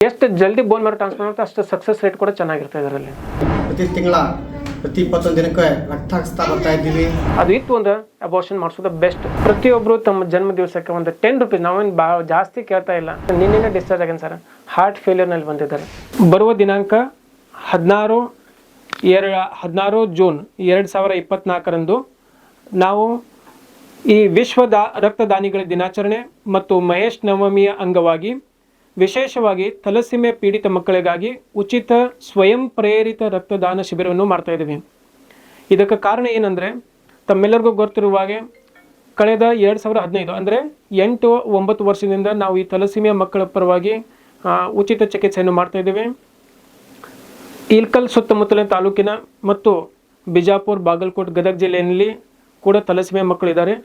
ಎಷ್ಟು ಜಲ್ದಿ bone marrow transfer ಆಗುತ್ತೆ ಅಷ್ಟು ಸಕ್ಸಸ್ ರೇಟ್ ಕೂಡ ಚೆನ್ನಾಗಿರುತ್ತೆ ಇದರಲ್ಲಿ. ಪ್ರತಿ 21 ದಿನಕ್ಕೆ ರಕ್ತ ಹಾಕಿಸ್ತಾ ಬರ್ತಾ ಇದ್ದೀವಿ. ಅದು ಇತ್ತು ಅಂದ್ರೆ ಅಬೋರ್ಷನ್ ಮಾಡಿಸೋದು ಬೆಸ್ಟ್. ಪ್ರತಿಯೊಬ್ಬರು ತಮ್ಮ ಜನ್ಮ ದಿವಸಕ್ಕೆ ಒಂದು ₹10 ನಾವೇನು ಭಾಳ ಜಾಸ್ತಿ ಕೇಳ್ತಾ ಇಲ್ಲ. ನಿನ್ನೆ ಡಿಸ್ಚಾರ್ಜ್ ಆಗ್ಯಾನ ಸರ್, ಹಾರ್ಟ್ ಫೇಲಿಯರ್ನಲ್ಲಿ ಬಂದಿದ್ದಾರೆ. ಬರುವ ದಿನಾಂಕ 16 ಜೂನ್ 2024ರಂದು ನಾವು ಈ ವಿಶ್ವ ರಕ್ತದಾನಿಗಳ ದಿನಾಚರಣೆ ಮತ್ತು ಮಹೇಶ್ ನವಮಿಯ ಅಂಗವಾಗಿ ವಿಶೇಷವಾಗಿ ಥಲಸೀಮಿಯಾ ಪೀಡಿತ ಮಕ್ಕಳಿಗಾಗಿ ಉಚಿತ ಸ್ವಯಂ ಪ್ರೇರಿತ ರಕ್ತದಾನ ಶಿಬಿರವನ್ನು ಮಾಡ್ತಾ ಇದ್ದೀವಿ. ಇದಕ್ಕೆ ಕಾರಣ ಏನಂದರೆ, ತಮ್ಮೆಲ್ಲರಿಗೂ ಗೊತ್ತಿರುವಾಗೆ ಕಳೆದ 2015 ಅಂದರೆ 8-9 ವರ್ಷದಿಂದ ನಾವು ಈ ಥಲಸೀಮಿಯಾ ಮಕ್ಕಳ ಪರವಾಗಿ ಉಚಿತ ಚಿಕಿತ್ಸೆಯನ್ನು ಮಾಡ್ತಾ ಇದ್ದೀವಿ. ಇಲ್ಕಲ್ ಸುತ್ತಮುತ್ತಲಿನ ತಾಲೂಕಿನ ಮತ್ತು ಬಿಜಾಪುರ, ಬಾಗಲಕೋಟೆ, ಗದಗ ಜಿಲ್ಲೆಯಲ್ಲಿ ಕೂಡ ಥಲಸೀಮಿಯಾ ಮಕ್ಕಳಿದ್ದಾರೆ.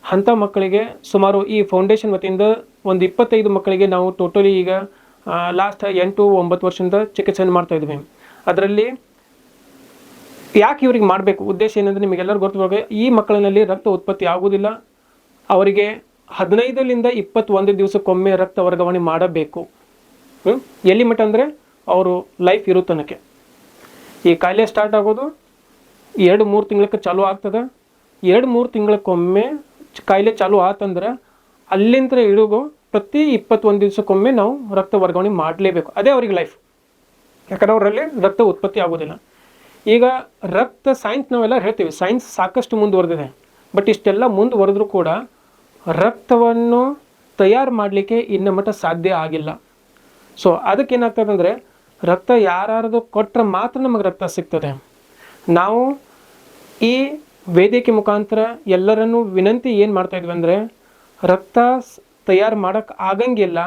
ಅಂಥ ಮಕ್ಕಳಿಗೆ ಸುಮಾರು ಈ ಫೌಂಡೇಶನ್ ವತಿಯಿಂದ ಒಂದು 25 ಮಕ್ಕಳಿಗೆ ನಾವು ಟೋಟಲಿ ಈಗ ಲಾಸ್ಟ್ 8-9 ವರ್ಷದಿಂದ ಚಿಕಿತ್ಸೆಯನ್ನು ಮಾಡ್ತಾ ಇದ್ವಿ. ಅದರಲ್ಲಿ ಯಾಕೆ ಇವ್ರಿಗೆ ಮಾಡಬೇಕು ಉದ್ದೇಶ ಏನಂದರೆ, ನಿಮಗೆಲ್ಲರೂ ಗೊತ್ತಿರುವಾಗ ಈ ಮಕ್ಕಳಿನಲ್ಲಿ ರಕ್ತ ಉತ್ಪತ್ತಿ ಆಗುವುದಿಲ್ಲ. ಅವರಿಗೆ 15ರಿಂದ 21 ದಿವಸಕ್ಕೊಮ್ಮೆ ರಕ್ತ ವರ್ಗಾವಣೆ ಮಾಡಬೇಕು. ಎಲ್ಲಿ ಮಟ್ಟ ಅಂದರೆ ಅವರು ಲೈಫ್ ಇರೋ ತನಕ. ಈ ಕಾಯಿಲೆ ಸ್ಟಾರ್ಟ್ ಆಗೋದು 2-3 ತಿಂಗಳಿಗೆ ಚಾಲೂ ಆಗ್ತದೆ. 2-3 ತಿಂಗಳಕ್ಕೊಮ್ಮೆ ಕಾಯಿಲೆ ಚಾಲೂ ಆತಂದ್ರೆ ಅಲ್ಲಿಂದ ಹಿಡಿದು ಪ್ರತಿ 21 ದಿವಸಕ್ಕೊಮ್ಮೆ ನಾವು ರಕ್ತ ವರ್ಗಾವಣೆ ಮಾಡಲೇಬೇಕು. ಅದೇ ಅವ್ರಿಗೆ ಲೈಫ್. ಯಾಕಂದ್ರೆ ಅವರಲ್ಲಿ ರಕ್ತ ಉತ್ಪತ್ತಿ ಆಗೋದಿಲ್ಲ. ಈಗ ರಕ್ತ ಸೈನ್ಸ್ ನಾವೆಲ್ಲ ಹೇಳ್ತೀವಿ, ಸೈನ್ಸ್ ಸಾಕಷ್ಟು ಮುಂದುವರೆದಿದೆ. ಬಟ್ ಇಷ್ಟೆಲ್ಲ ಮುಂದುವರೆದ್ರೂ ಕೂಡ ರಕ್ತವನ್ನು ತಯಾರು ಮಾಡಲಿಕ್ಕೆ ಇನ್ನು ಮಟ್ಟ ಸಾಧ್ಯ ಆಗಿಲ್ಲ. ಸೊ ಅದಕ್ಕೇನಾಗ್ತದೆ ಅಂದರೆ, ರಕ್ತ ಯಾರ್ದು ಕೊಟ್ಟರೆ ಮಾತ್ರ ನಮಗೆ ರಕ್ತ ಸಿಗ್ತದೆ. ನಾವು ಈ ವೇದಿಕೆ ಮುಖಾಂತರ ಎಲ್ಲರನ್ನೂ ವಿನಂತಿ ಏನು ಮಾಡ್ತಾಯಿದ್ವಿ ಅಂದರೆ, ರಕ್ತ ತಯಾರು ಮಾಡೋಕ್ಕೆ ಆಗಂಗಿಲ್ಲ.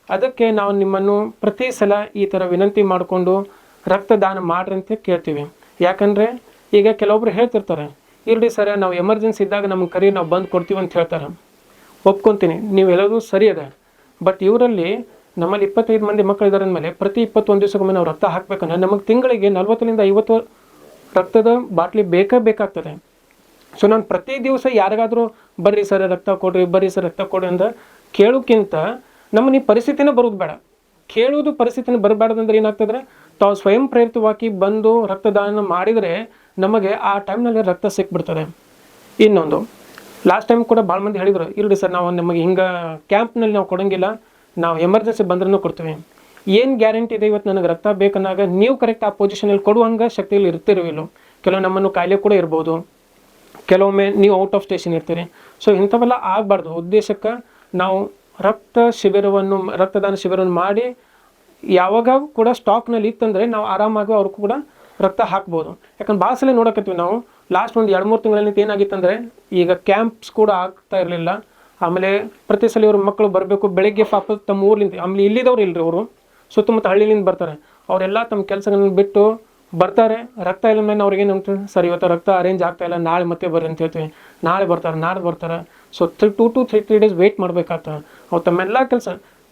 ಅದಕ್ಕೆ ನಾವು ನಿಮ್ಮನ್ನು ಪ್ರತಿ ಸಲ ಈ ಥರ ವಿನಂತಿ ಮಾಡಿಕೊಂಡು ರಕ್ತದಾನ ಮಾಡ್ರಿ ಅಂತ ಕೇಳ್ತೀವಿ. ಯಾಕಂದರೆ ಈಗ ಕೆಲವೊಬ್ರು ಹೇಳ್ತಿರ್ತಾರೆ, ಇರಲಿ ಸರ್ ನಾವು ಎಮರ್ಜೆನ್ಸಿ ಇದ್ದಾಗ ನಮಗೆ ಕರಿ ನಾವು ಬಂದು ಕೊಡ್ತೀವಿ ಅಂತ ಹೇಳ್ತಾರೆ. ಒಪ್ಕೊತೀನಿ, ನೀವು ಹೇಳೋದು ಸರಿ ಅದ. ಬಟ್ ಇವರಲ್ಲಿ ನಮ್ಮಲ್ಲಿ 25 ಮಂದಿ ಮಕ್ಕಳಿದ್ದಾರೆ ಅಂದಮೇಲೆ ಪ್ರತಿ 21 ದಿವಸಕ್ಕೊಮ್ಮೆ ನಾವು ರಕ್ತ ಹಾಕಬೇಕಂದ್ರೆ ನಮಗೆ ತಿಂಗಳಿಗೆ 40ರಿಂದ 50 ರಕ್ತದ ಬಾಟ್ಲಿ ಬೇಕಾಗ್ತದೆ. ಸೊ ನಾನು ಪ್ರತಿ ದಿವಸ ಯಾರಿಗಾದರೂ ಬರ್ರಿ ಸರ್ ರಕ್ತ ಕೊಡ್ರಿ, ಬರ್ರಿ ಸರ್ ರಕ್ತ ಕೊಡ್ರಿ ಅಂತ ಕೇಳೋಕ್ಕಿಂತ ನಮ್ಮ ಪರಿಸ್ಥಿತಿನೇ ಬರೋದು ಬೇಡ. ಕೇಳೋದು ಪರಿಸ್ಥಿತಿನೇ ಬರಬಾರ್ದಂದ್ರೆ ಏನಾಗ್ತದ್ರೆ, ತಾವು ಸ್ವಯಂ ಪ್ರೇರಿತವಾಗಿ ಬಂದು ರಕ್ತದಾನ ಮಾಡಿದರೆ ನಮಗೆ ಆ ಟೈಮ್ನಲ್ಲಿ ರಕ್ತ ಸಿಕ್ಬಿಡ್ತದೆ. ಇನ್ನೊಂದು ಲಾಸ್ಟ್ ಟೈಮ್ ಕೂಡ ಭಾಳ ಮಂದಿ ಹೇಳಿದರು, ಇರಲಿ ಸರ್ ನಾವು ನಮಗೆ ಹಿಂಗೆ ಕ್ಯಾಂಪ್ನಲ್ಲಿ ನಾವು ಕೊಡೋಂಗಿಲ್ಲ, ನಾವು ಎಮರ್ಜೆನ್ಸಿ ಬಂದ್ರೂ ಕೊಡ್ತೀವಿ. ಏನು ಗ್ಯಾರಂಟಿ ಇದೆ ಇವತ್ತು ನನಗೆ ರಕ್ತ ಬೇಕನ್ನಾಗ ನೀವು ಕರೆಕ್ಟ್ ಆ ಪೊಸಿಷನಲ್ಲಿ ಕೊಡುವಂಗೆ ಶಕ್ತಿಯಲ್ಲಿ ಇರ್ತಿರವಿಲ್ಲ. ಕೆಲವು ನಮ್ಮನ್ನು ಕಾಯಿಲೆ ಕೂಡ ಇರ್ಬೋದು, ಕೆಲವೊಮ್ಮೆ ನೀವು ಔಟ್ ಆಫ್ ಸ್ಟೇಷನ್ ಇರ್ತೀರಿ. ಸೊ ಇಂಥವೆಲ್ಲ ಆಗಬಾರ್ದು ಉದ್ದೇಶಕ್ಕೆ ನಾವು ರಕ್ತದಾನ ಶಿಬಿರವನ್ನು ಮಾಡಿ ಯಾವಾಗ ಕೂಡ ಸ್ಟಾಕ್ನಲ್ಲಿ ಇತ್ತಂದರೆ ನಾವು ಆರಾಮಾಗಿ ಅವ್ರಿಗೂ ಕೂಡ ರಕ್ತ ಹಾಕ್ಬೋದು. ಯಾಕಂದ್ರೆ ಭಾಳ ಸಲ ನೋಡಕತ್ತೀವಿ ನಾವು ಲಾಸ್ಟ್ ಒಂದು 2-3 ತಿಂಗಳಲ್ಲಿ ಏನಾಗಿತ್ತಂದರೆ, ಈಗ ಕ್ಯಾಂಪ್ಸ್ ಕೂಡ ಆಗ್ತಾ ಇರಲಿಲ್ಲ. ಆಮೇಲೆ ಪ್ರತಿ ಸಲ ಇವ್ರ ಮಕ್ಕಳು ಬರಬೇಕು, ಬೆಳಗ್ಗೆ ಪಾಪ ತಮ್ಮ ಊರ್ಲಿಂದ, ಆಮೇಲೆ ಇಲ್ಲಿದ್ದವ್ರು ಇಲ್ಲರಿ, ಅವರು ಸುತ್ತಮುತ್ತ ಹಳ್ಳಿಲಿಂದ ಬರ್ತಾರೆ. ಅವರೆಲ್ಲ ತಮ್ಮ ಕೆಲಸಗಳನ್ನು ಬಿಟ್ಟು ಬರ್ತಾರೆ. ರಕ್ತ ಇಲ್ಲ ಮೇಲೆ ಅವ್ರಿಗೆ ಏನು ಅಂತಾರೆ, ಸರ್ ಇವತ್ತು ರಕ್ತ ಅರೇಂಜ್ ಆಗ್ತಾಯಿಲ್ಲ, ನಾಳೆ ಮತ್ತೆ ಬರ್ರಿ ಅಂತ ಹೇಳ್ತೀವಿ. ನಾಳೆ ಬರ್ತಾರೆ, ನಾಡ್ದು ಬರ್ತಾರೆ. ಸೊ 2 to 3 days ವೆಯ್ಟ್ ಮಾಡಬೇಕಾಗ್ತದೆ. ಅವ್ರು ತಮ್ಮೆಲ್ಲ ಕೆಲಸ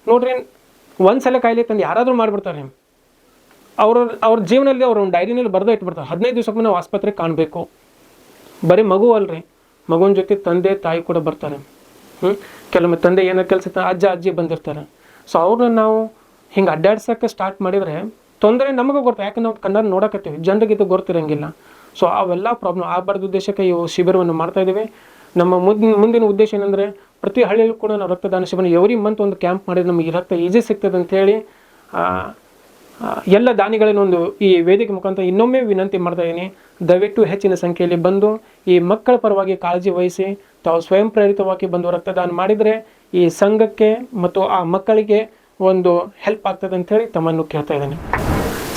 ನೋಡ್ರಿ, ಒಂದು ಸಲ ಕಾಯಿಲೆ ತಂದು ಯಾರಾದರೂ ಮಾಡಿಬಿಡ್ತಾರೆ. ಅವ್ರ ಜೀವನದಲ್ಲಿ ಅವ್ರ ಒಂದು ಡೈರಿನಲ್ಲಿ ಬರೆದು ಇಟ್ಬಿಡ್ತಾರೆ, 15 ದಿವಸಕ್ಕೆ ನಾವು ಆಸ್ಪತ್ರೆಗೆ ಕಾಣಬೇಕು. ಬರೀ ಮಗು ಅಲ್ರಿ, ಮಗುವಿನ ಜೊತೆ ತಂದೆ ತಾಯಿ ಕೂಡ ಬರ್ತಾರೆ. ಕೆಲವೊಮ್ಮೆ ತಂದೆ ಏನೋ ಕೆಲಸ ಅಜ್ಜ ಅಜ್ಜಿ ಬಂದಿರ್ತಾರೆ. ಸೊ ಅವ್ರನ್ನ ನಾವು ಹಿಂಗೆ ಅಡ್ಡಾಡ್ಸೋಕ್ಕೆ ಸ್ಟಾರ್ಟ್ ಮಾಡಿದರೆ ತೊಂದರೆ ನಮಗೂ ಗೊತ್ತು. ಯಾಕೆ ನಾವು ಕಣ್ಣಲ್ಲಿ ನೋಡಕತ್ತೀವಿ, ಜನರಿಗೆ ಇದು ಗೊತ್ತಿರಂಗಿಲ್ಲ. ಸೊ ಅವೆಲ್ಲ ಪ್ರಾಬ್ಲಮ್ ಆಗಬಾರ್ದು ಉದ್ದೇಶಕ್ಕೆ ಈ ಶಿಬಿರವನ್ನು ಮಾಡ್ತಾಯಿದ್ದೀವಿ. ನಮ್ಮ ಮುಂದಿನ ಉದ್ದೇಶ ಏನಂದರೆ, ಪ್ರತಿ ಹಳ್ಳಿಯಲ್ಲೂ ಕೂಡ ನಾವು ರಕ್ತದಾನ ಶಿಬಿರ ಎವ್ರಿ ಮಂತ್ ಒಂದು ಕ್ಯಾಂಪ್ ಮಾಡಿದ್ರೆ ನಮಗೆ ರಕ್ತ ಈಜಿ ಸಿಗ್ತದೆ ಅಂಥೇಳಿ ಎಲ್ಲ ದಾನಿಗಳನ್ನೊಂದು ಈ ವೇದಿಕೆ ಮುಖಾಂತರ ಇನ್ನೊಮ್ಮೆ ವಿನಂತಿ ಮಾಡ್ತಾಯಿದ್ದೀನಿ. ದಯವಿಟ್ಟು ಹೆಚ್ಚಿನ ಸಂಖ್ಯೆಯಲ್ಲಿ ಬಂದು ಈ ಮಕ್ಕಳ ಪರವಾಗಿ ಕಾಳಜಿ ವಹಿಸಿ ತಾವು ಸ್ವಯಂ ಪ್ರೇರಿತವಾಗಿ ಬಂದು ರಕ್ತದಾನ ಮಾಡಿದರೆ ಈ ಸಂಘಕ್ಕೆ ಮತ್ತು ಆ ಮಕ್ಕಳಿಗೆ ಒಂದು ಹೆಲ್ಪ್ ಆಗ್ತದೆ ಅಂಥೇಳಿ ತಮ್ಮನ್ನು ಕೇಳ್ತಾ ಇದ್ದೇನೆ.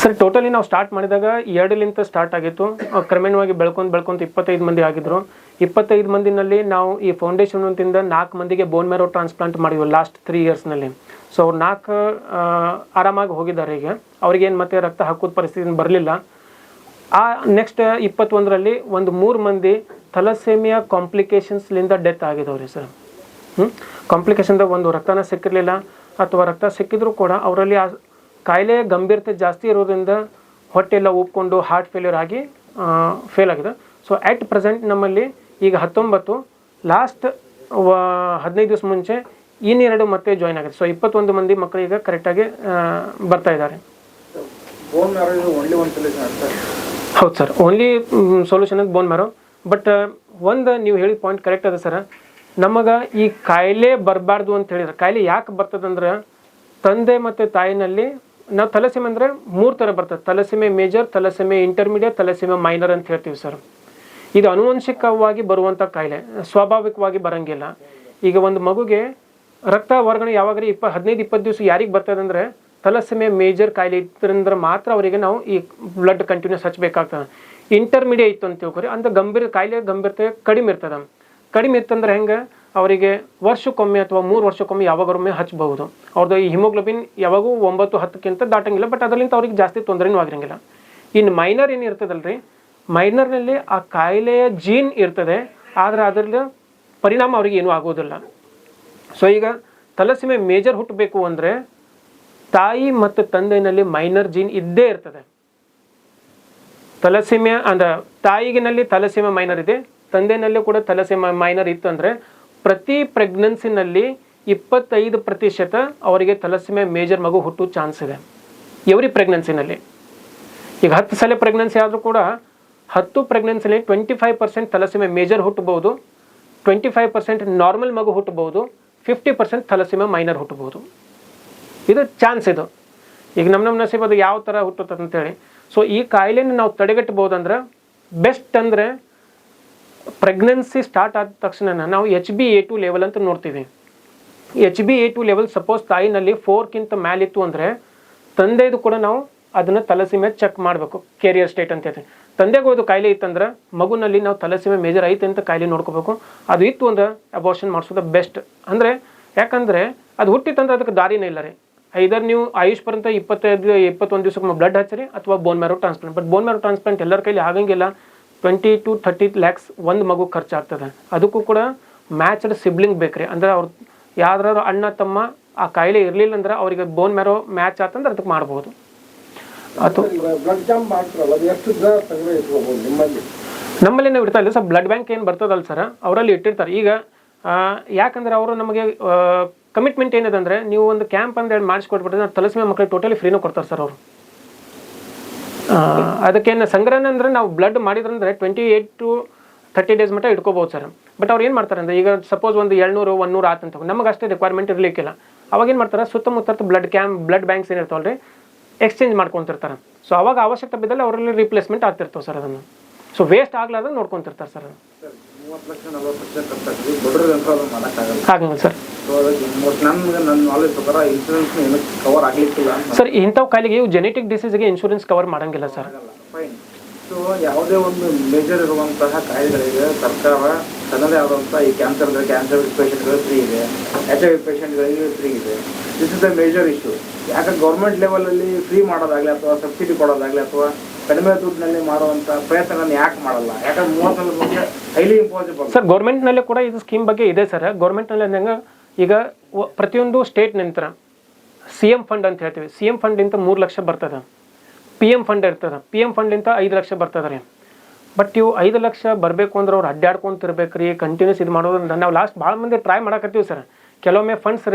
ಸರ್ ಟೋಟಲಿ ನಾವು ಸ್ಟಾರ್ಟ್ ಮಾಡಿದಾಗ 2ಲಿಂದ ಸ್ಟಾರ್ಟ್ ಆಗಿತ್ತು. ಕ್ರಮೇಣವಾಗಿ ಬೆಳ್ಕೊಂತ 25 ಮಂದಿ ಆಗಿದ್ದರು. 25 ಮಂದಿನಲ್ಲಿ ನಾವು ಈ ಫೌಂಡೇಶನ್ ಅಂತಿಂದ 4 ಮಂದಿಗೆ ಬೋನ್ ಮ್ಯಾರೋ ಟ್ರಾನ್ಸ್ಪ್ಲಾಂಟ್ ಮಾಡಿದ್ವಿ ಲಾಸ್ಟ್ 3 ಇಯರ್ಸ್ನಲ್ಲಿ. ಸೊ ಅವ್ರು 4 ಆರಾಮಾಗಿ ಹೋಗಿದ್ದಾರೆ. ಈಗ ಅವ್ರಿಗೇನು ಮತ್ತೆ ರಕ್ತ ಹಾಕೋದು ಪರಿಸ್ಥಿತಿ ಬರಲಿಲ್ಲ. ಆ ನೆಕ್ಸ್ಟ್ 21ರಲ್ಲಿ ಒಂದು 3 ಮಂದಿ ಥಲಸೇಮಿಯಾ ಕಾಂಪ್ಲಿಕೇಶನ್ಸ್ಲಿಂದ ಡೆತ್ ಆಗಿದವ್ರಿ ಸರ್. ಕಾಂಪ್ಲಿಕೇಶನ್ದಾಗ ಒಂದು ರಕ್ತನ ಸಿಕ್ಕಿರಲಿಲ್ಲ, ಅಥವಾ ರಕ್ತ ಸಿಕ್ಕಿದ್ರೂ ಕೂಡ ಅವರಲ್ಲಿ ಆ ಕಾಯಿಲೆ ಗಂಭೀರತೆ ಜಾಸ್ತಿ ಇರೋದ್ರಿಂದ ಹೊಟ್ಟೆಲ್ಲ ಉಪ್ಕೊಂಡು ಹಾರ್ಟ್ ಫೇಲ್ಯೂರ್ ಆಗಿ ಫೇಲ್ ಆಗಿದೆ. ಸೊ ಅಟ್ ಪ್ರೆಸೆಂಟ್ ನಮ್ಮಲ್ಲಿ ಈಗ 19 ಲಾಸ್ಟ್ 15 ದಿವಸ ಮುಂಚೆ ಇನ್ನೆರಡು ಮತ್ತೆ ಜಾಯ್ನ್ ಆಗುತ್ತೆ. ಸೊ 21 ಮಂದಿ ಮಕ್ಕಳು ಈಗ ಕರೆಕ್ಟಾಗಿ ಬರ್ತಾ ಇದ್ದಾರೆ. ಹೌದು ಸರ್, ಓನ್ಲಿ ಸೊಲ್ಯೂಷನ್ ಅದು ಬೋನ್ ಮ್ಯಾರೋ. ಬಟ್ ಒಂದು ನೀವು ಹೇಳಿದ ಪಾಯಿಂಟ್ ಕರೆಕ್ಟ್ ಅದ ಸರ್. ನಮಗೆ ಈ ಕಾಯಿಲೆ ಬರಬಾರ್ದು ಅಂತ ಹೇಳಿದ್ರೆ, ಕಾಯಿಲೆ ಯಾಕೆ ಬರ್ತದಂದ್ರೆ ತಂದೆ ಮತ್ತು ತಾಯಿನಲ್ಲಿ ನಾವು ತಲಸೆಮೆ ಅಂದರೆ 3 ಥರ ಬರ್ತದೆ. ತಲಸೆಮೆ ಮೇಜರ್, ತಲಸೆಮೆ ಇಂಟರ್ಮೀಡಿಯೇಟ್, ತಲಸೆಮೆ ಮೈನರ್ ಅಂತ ಹೇಳ್ತೀವಿ ಸರ್. ಇದು ಆನುವಂಶಿಕವಾಗಿ ಬರುವಂಥ ಕಾಯಿಲೆ, ಸ್ವಾಭಾವಿಕವಾಗಿ ಬರೋಂಗಿಲ್ಲ. ಈಗ ಒಂದು ಮಗುಗೆ ರಕ್ತ ವರ್ಗಾವಣೆ ಯಾವಾಗ್ರಿ 15-20 ದಿವಸ ಯಾರಿಗೆ ಬರ್ತದೆ ಅಂದರೆ ತಲಸೆಮೆ ಮೇಜರ್ ಕಾಯಿಲೆ ಇತ್ತಂದ್ರೆ ಮಾತ್ರ ಅವರಿಗೆ ನಾವು ಈ ಬ್ಲಡ್ ಕಂಟಿನ್ಯೂಸ್ ಹಚ್ಚಬೇಕಾಗ್ತದೆ. ಇಂಟರ್ಮೀಡಿಯೇಟ್ ಇತ್ತು ಅಂತ ತಿಳ್ಕೊರಿ, ಅಂದ್ರೆ ಗಂಭೀರ ಕಾಯಿಲೆ ಗಂಭೀರತೆ ಕಡಿಮೆ ಇರ್ತದೆ. ಕಡಿಮೆ ಇತ್ತಂದ್ರೆ ಹೆಂಗೆ ಅವರಿಗೆ ವರ್ಷಕ್ಕೊಮ್ಮೆ ಅಥವಾ 3 ವರ್ಷಕ್ಕೊಮ್ಮೆ ಯಾವಾಗೊಮ್ಮೆ ಹಚ್ಚಬಹುದು. ಅವ್ರದ್ದು ಈ ಹಿಮೋಗ್ಲೋಬಿನ್ ಯಾವಾಗೂ 9-10ಕ್ಕಿಂತ ದಾಟಂಗಿಲ್ಲ, ಬಟ್ ಅದರಿಂದ ಅವ್ರಿಗೆ ಜಾಸ್ತಿ ತೊಂದರೆನೂ ಆಗಿರಂಗಿಲ್ಲ. ಇನ್ನು ಮೈನರ್ ಏನು ಇರ್ತದಲ್ರಿ, ಮೈನರ್ನಲ್ಲಿ ಆ ಕಾಯಿಲೆಯ ಜೀನ್ ಇರ್ತದೆ, ಆದರೆ ಅದರ ಪರಿಣಾಮ ಅವ್ರಿಗೆ ಏನೂ ಆಗೋದಿಲ್ಲ. ಸೊ ಈಗ ತಲಸೆಮೆ ಮೇಜರ್ ಹುಟ್ಟಬೇಕು ಅಂದರೆ ತಾಯಿ ಮತ್ತು ತಂದೆಯಲ್ಲಿ ಮೈನರ್ ಜೀನ್ ಇದ್ದೇ ಇರ್ತದೆ. ತಲಸೆಮೆ ಅಂದ್ರೆ ತಾಯಿಗಿನಲ್ಲಿ ತಲಸೆಮೆ ಮೈನರ್ ಇದೆ, ತಂದೆನಲ್ಲಿ ಕೂಡ ತಲಸೆಮೆ ಮೈನರ್ ಇತ್ತು ಅಂದರೆ ಪ್ರತಿ ಪ್ರೆಗ್ನೆನ್ಸಿನಲ್ಲಿ 25% ಅವರಿಗೆ ತಲಸೆಮೆ ಮೇಜರ್ ಮಗು ಹುಟ್ಟೋ ಚಾನ್ಸ್ ಇದೆ ಎವ್ರಿ ಪ್ರೆಗ್ನೆನ್ಸಿನಲ್ಲಿ. ಈಗ 10 ಸಲ ಪ್ರೆಗ್ನೆನ್ಸಿ ಆದರೂ ಕೂಡ 10 ಪ್ರೆಗ್ನೆನ್ಸಿನಲ್ಲಿ 25% ತಲಸೆಮೆ ಮೇಜರ್ ಹುಟ್ಟಬಹುದು, 25% ನಾರ್ಮಲ್ ಮಗು ಹುಟ್ಟಬಹುದು, 50% ತಲಸೆಮೆ ಮೈನರ್ ಹುಟ್ಟಬಹುದು. ಇದು ಚಾನ್ಸ್ ಇದು. ಈಗ ನಮ್ಮ ನಸೀಬ್ ಅದು ಯಾವ ಥರ ಹುಟ್ಟುತ್ತದೆ ಅಂತೇಳಿ. ಸೊ ಈ ಕಾಯಿಲೆನ ನಾವು ತಡೆಗಟ್ಟಬಹುದಂದ್ರೆ ಬೆಸ್ಟ್ ಅಂದರೆ ಪ್ರೆಗ್ನೆನ್ಸಿ ಸ್ಟಾರ್ಟ್ ಆದ ತಕ್ಷಣ ನಾವು HbA2 ಲೆವೆಲ್ ಅಂತ ನೋಡ್ತೀವಿ. HbA2 ಲೆವೆಲ್ ಸಪೋಸ್ ತಾಯಿನಲ್ಲಿ 4ಕ್ಕಿಂತ ಮೇಲಿತ್ತು ಅಂದರೆ ತಂದೆದು ಕೂಡ ನಾವು ಅದನ್ನು ತಲಸೆಮೆ ಚೆಕ್ ಮಾಡಬೇಕು, ಕೆರಿಯರ್ ಸ್ಟೇಟ್ ಅಂತ ಹೇಳ್ತೀವಿ. ತಂದೆಗೆ ಹೋದು ಕಾಯಿಲೆ ಇತ್ತಂದ್ರೆ ಮಗುನಲ್ಲಿ ನಾವು ತಲಸೆಮೆ ಮೇಜರ್ ಐತೆ ಅಂತ ಕಾಯಿಲೆ ನೋಡ್ಕೋಬೇಕು. ಅದು ಇತ್ತು ಅಂದ್ರೆ ಅಬೋರ್ಷನ್ ಮಾಡಿಸೋದು ಬೆಸ್ಟ್. ಅಂದರೆ ಯಾಕಂದರೆ ಅದು ಹುಟ್ಟಿತ್ತಂದ್ರೆ ಅದಕ್ಕೆ ದಾರಿನೇ ಇಲ್ಲ ರೀ. ಐದರ್ ನೀವು ಆಯುಷ್ ಪರ್ಯಂತ 21 ದಿವಸಕ್ಕೆ ಬ್ಲಡ್ ಹಚ್ಚಿರಿ ಅಥವಾ bone marrow transplant. But bone marrow transplant ಎಲ್ಲರ ಕೈಲಿ ಆಗಂಗಿಲ್ಲ. 20 to 30 lakhs ಒಂದು ಮಗು ಖರ್ಚಾಗ್ತದೆ. ಅದಕ್ಕೂ ಕೂಡ ಮ್ಯಾಚ್ಡ್ ಸಿಬ್ಲಿಂಗ್ ಬೇಕ್ರಿ. ಅಂದ್ರೆ ಅವ್ರು ಯಾವ್ದಾದ್ರು ಅಣ್ಣ ತಮ್ಮ ಆ ಕಾಯಿಲೆ ಇರಲಿಲ್ಲ ಅಂದ್ರೆ ಅವರಿಗೆ ಬೋನ್ ಮ್ಯಾರೋ ಮ್ಯಾಚ್ ಆತಂದ್ರೆ ಅದಕ್ಕೆ ಮಾಡ್ಬೋದು. ಅಥವಾ ನಮ್ಮಲ್ಲಿ ನಾವು ಇಡ್ತಾ ಇಲ್ಲ ಸರ್, ಬ್ಲಡ್ ಬ್ಯಾಂಕ್ ಏನು ಬರ್ತದಲ್ಲ ಸರ್, ಅವರಲ್ಲಿ ಇಟ್ಟಿರ್ತಾರೆ. ಈಗ ಯಾಕಂದ್ರೆ ಅವರು ನಮಗೆ ಕಮಿಟ್ಮೆಂಟ್ ಏನಿದೆ ಅಂದರೆ ನೀವು ಒಂದು ಕ್ಯಾಂಪ್ ಅಂತ ಹೇಳಿ ಮಾಡಿಸ್ಕೊಟ್ಬಿಟ್ರೆ ತಲಸೆಮೆ ಮಕ್ಕಳಿಗೆ ಟೋಟಲಿ ಫ್ರೀನೂ ಕೊಡ್ತಾರೆ ಸರ್ ಅವರು. ಅದಕ್ಕೇನು ಸಂಗ್ರಹಣೆ ಅಂದರೆ ನಾವು ಬ್ಲಡ್ ಮಾಡಿದ್ರಂದ್ರೆ 28 to 30 days ಮಟ್ಟ ಇಟ್ಕೋಬೋದು ಸರ್. ಬಟ್ ಅವ್ರು ಏನು ಮಾಡ್ತಾರೆ ಅಂದರೆ ಈಗ ಸಪೋಸ್ ಒಂದು 700-100 ಆತಂತ ನಮಗೆ ಅಷ್ಟೇ ರಿಕ್ವೈರ್ಮೆಂಟ್ ಇರಲಿಕ್ಕಿಲ್ಲ. ಅವಾಗ ಏನು ಮಾಡ್ತಾರೆ, ಸುತ್ತಮುತ್ತ ಬ್ಲಡ್ ಬ್ಯಾಂಕ್ಸ್ ಏನಿರ್ತಾವಲ್ರಿ ಎಕ್ಸ್ಚೇಂಜ್ ಮಾಡ್ಕೊತಿರ್ತಾರೆ. ಸೊ ಅವಾಗ ಅವಶ್ಯಕತೆ ಬಿದ್ದಲ್ಲಿ ಅವರಲ್ಲಿ ರಿಪ್ಲೇಸ್ಮೆಂಟ್ ಆಗ್ತಿರ್ತಾವೆ ಸರ್. ಅದನ್ನು ಸೊ ವೇಸ್ಟ್ ಆಗ್ಲಾರ್ದು ನೋಡ್ಕೊತಿರ್ತಾರೆ ಸರ್. ಅದು 30 ಲಕ್ಷ ಆಗಂಗಿಲ್ಲ ಸರ್. ಸರ್ ಇಂಥವು ಕಾಯಿಲೆಗೆ ಜೆನೆಟಿಕ್ ಡಿಸೀಸ್ಗೆ ಇನ್ಶೂರೆನ್ಸ್ ಕವರ್ ಮಾಡಂಗಿಲ್ಲ ಸರ್. ಸೊ ಯಾವುದೇ ಒಂದು ಮೇಜರ್ ಇರುವಂತಹ ಕಾಯಿಲೆಗಳಿಗೆ ಸರ್ಕಾರ ತನ್ನದೇ ಆದಂಥ ಈ ಕ್ಯಾನ್ಸರ್ ಪೇಷಂಟ್ಗಳು ಫ್ರೀ ಇದೆ, HIV ಪೇಷಂಟ್ಗಳಿಗೆ ಫ್ರೀ ಇದೆ. This is the major issue. ಯಾಕೆ ಗೌರ್ಮೆಂಟ್ ಲೆವೆಲಲ್ಲಿ ಫ್ರೀ ಮಾಡೋದಾಗಲಿ ಅಥವಾ ಸಬ್ಸಿಡಿ ಕೊಡೋದಾಗಲಿ ಅಥವಾ ಕಡಿಮೆ ದುಡ್ಡಿನಲ್ಲಿ ಮಾಡುವಂಥ ಪ್ರಯತ್ನಗಳನ್ನು ಯಾಕೆ ಮಾಡಲ್ಲ? ಯಾಕಂದ್ರೆ 30 ಬಗ್ಗೆ ಹೈಲಿ ಇಂಪಾಸಿಬಲ್ ಸರ್. ಗೌರ್ಮೆಂಟ್ನಲ್ಲೇ ಕೂಡ ಇದು ಸ್ಕೀಮ್ ಬಗ್ಗೆ ಇದೆ ಸರ್. ಗೌರ್ಮೆಂಟ್ನಲ್ಲಿ ಹೆಂಗೆ ಈಗ ಪ್ರತಿಯೊಂದು ಸ್ಟೇಟ್ ನಂತರ CM ಫಂಡ್ ಅಂತ ಹೇಳ್ತೀವಿ. CM ಫಂಡಿಂದ 3 ಲಕ್ಷ ಬರ್ತದೆ. PM ಫಂಡ್ ಇರ್ತದೆ. PM ಫಂಡಿಂದ 5 ಲಕ್ಷ ಬರ್ತದೆ ರೀ. ಬಟ್ ಇವು 5 ಲಕ್ಷ ಬರಬೇಕು ಅಂದ್ರೆ ಅವ್ರು ಅಡ್ಡಾಡ್ಕೊಂತಿರ್ಬೇಕು ರೀ, ಕಂಟಿನ್ಯೂಸ್ ಇದು ಮಾಡೋದ್ರಿಂದ ನಾವು ಲಾಸ್ಟ್ ಭಾಳ ಮಂದಿ ಟ್ರೈ ಮಾಡಕತ್ತೀವಿ ಸರ್. ಕೆಲವೊಮ್ಮೆ ಫಂಡ್ಸ್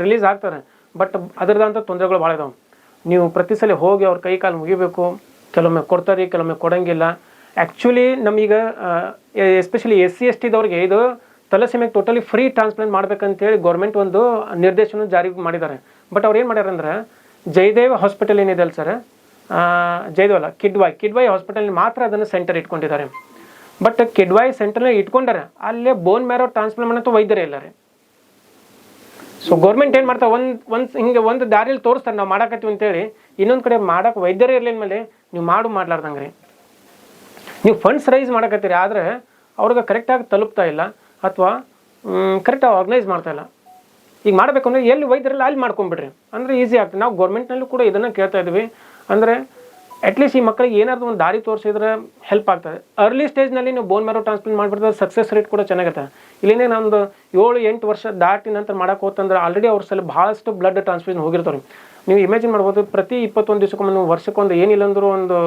ರಿಲೀಸ್ ಆಗ್ತಾರೆ, ಬಟ್ ಅದರದಂಥ ತೊಂದರೆಗಳು ಭಾಳ ಇದಾವೆ. ನೀವು ಪ್ರತಿ ಸಲ ಹೋಗಿ ಅವ್ರ ಕೈ ಕಾಲು ಮುಗಿಬೇಕು. ಕೆಲವೊಮ್ಮೆ ಕೊಡ್ತಾರೆ, ಕೆಲವೊಮ್ಮೆ ಕೊಡೋಂಗಿಲ್ಲ. ಆ್ಯಕ್ಚುಲಿ ನಮಗೀಗ ಎಸ್ಪೆಷಲಿ SC/ST ದವ್ರಿಗೆ ಇದು ತಲಸೆಮೆಗೆ ಟೋಟಲಿ ಫ್ರೀ ಟ್ರಾನ್ಸ್ಪ್ಲಾಂಟ್ ಮಾಡ್ಬೇಕಂತೇಳಿ ಗೌರ್ಮೆಂಟ್ ಒಂದು ನಿರ್ದೇಶನ ಜಾರಿಗೆ ಮಾಡಿದ್ದಾರೆ. ಬಟ್ ಅವ್ರು ಏನು ಮಾಡ್ಯಾರ ಅಂದ್ರೆ ಜಯದೇವ ಹಾಸ್ಪಿಟಲ್ ಏನಿದೆ ಅಲ್ಲ ಸರ್, ಜಯದೇವ ಅಲ್ಲ, ಕಿಡ್ವಾಯ್ ಹಾಸ್ಪಿಟಲ್ ಮಾತ್ರ ಅದನ್ನು ಸೆಂಟರ್ ಇಟ್ಕೊಂಡಿದ್ದಾರೆ. ಬಟ್ ಕಿಡ್ವಾಯ್ ಸೆಂಟರ್ನ ಇಟ್ಕೊಂಡಾರೆ, ಅಲ್ಲೇ ಬೋನ್ ಮ್ಯಾರೋ ಟ್ರಾನ್ಸ್ಪ್ಲಾಂಟ್ ಮಾಡೋ ವೈದ್ಯರೇ ಇಲ್ಲ ರೀ. ಸೊ ಗೌರ್ಮೆಂಟ್ ಏನು ಮಾಡ್ತಾರೆ, ಹಿಂಗೆ ಒಂದು ದಾರಿಯಲ್ಲಿ ತೋರಿಸ್ತಾರೆ ನಾವು ಮಾಡಾಕತ್ತೀವಿ ಅಂತೇಳಿ. ಇನ್ನೊಂದು ಕಡೆ ಮಾಡೋಕೆ ವೈದ್ಯರೇ ಇರಲಿಲ್ಲ ಮೇಲೆ ನೀವು ಮಾಡ್ಲಾರ್ದಂಗೆ ರೀ. ನೀವು ಫಂಡ್ಸ್ ರೈಸ್ ಮಾಡಕತ್ತೀರಿ, ಆದರೆ ಅವ್ರಿಗೆ ಕರೆಕ್ಟಾಗಿ ತಲುಪ್ತಾ ಇಲ್ಲ ಅಥವಾ ಕರೆಕ್ಟಾಗಿ ಆರ್ಗನೈಸ್ ಮಾಡ್ತಾ ಇಲ್ಲ. ಈಗ ಮಾಡಬೇಕು ಅಂದರೆ ಎಲ್ಲಿ ವೈದ್ಯರೆಲ್ಲ ಅಲ್ಲಿ ಮಾಡ್ಕೊಂಬಿಡ್ರಿ, ಅಂದರೆ ಈಸಿ ಆಗ್ತದೆ. ನಾವು ಗೌರ್ಮೆಂಟ್ನಲ್ಲೂ ಕೂಡ ಇದನ್ನು ಕೇಳ್ತಾ ಇದ್ವಿ. ಅಂದರೆ ಅಟ್ಲೀಸ್ಟ್ ಈ ಮಕ್ಕಳಿಗೆ ಏನಾದರೂ ಒಂದು ದಾರಿ ತೋರಿಸಿದ್ರೆ ಹೆಲ್ಪ್ ಆಗ್ತದೆ. ಅರ್ಲಿ ಸ್ಟೇಜ್ನಲ್ಲಿ ನೀವು ಬೋನ್ ಮ್ಯಾರೋ ಟ್ರಾನ್ಸ್ಪ್ಲಾಂಟ್ ಮಾಡಿಬಿಡ್ತಾರೆ, ಸಕ್ಸಸ್ ರೇಟ್ ಕೂಡ ಚೆನ್ನಾಗಿರ್ತದೆ. ಇಲ್ಲಿನೇ ನಮ್ಮದು 7-8 ವರ್ಷ ದಾಟಿ ನಂತರ ಮಾಡೋಕೆ ಹೋತಂದ್ರೆ ಆಲ್ರೆಡಿ ಅವ್ರ ಸಲ ಭಾಳಷ್ಟು ಬ್ಲಡ್ ಟ್ರಾನ್ಸ್ಫ್ಯೂಷನ್ ಹೋಗಿರ್ತಾರೆ. ನೀವು ಇಮ್ಯಾಜಿನ್ ಮಾಡ್ಬೋದು, ಪ್ರತಿ 21 ದಿವಸಕ್ಕೊಮ್ಮೆ ವರ್ಷಕ್ಕೊಂದು ಏನಿಲ್ಲ ಅಂದರೂ ಒಂದು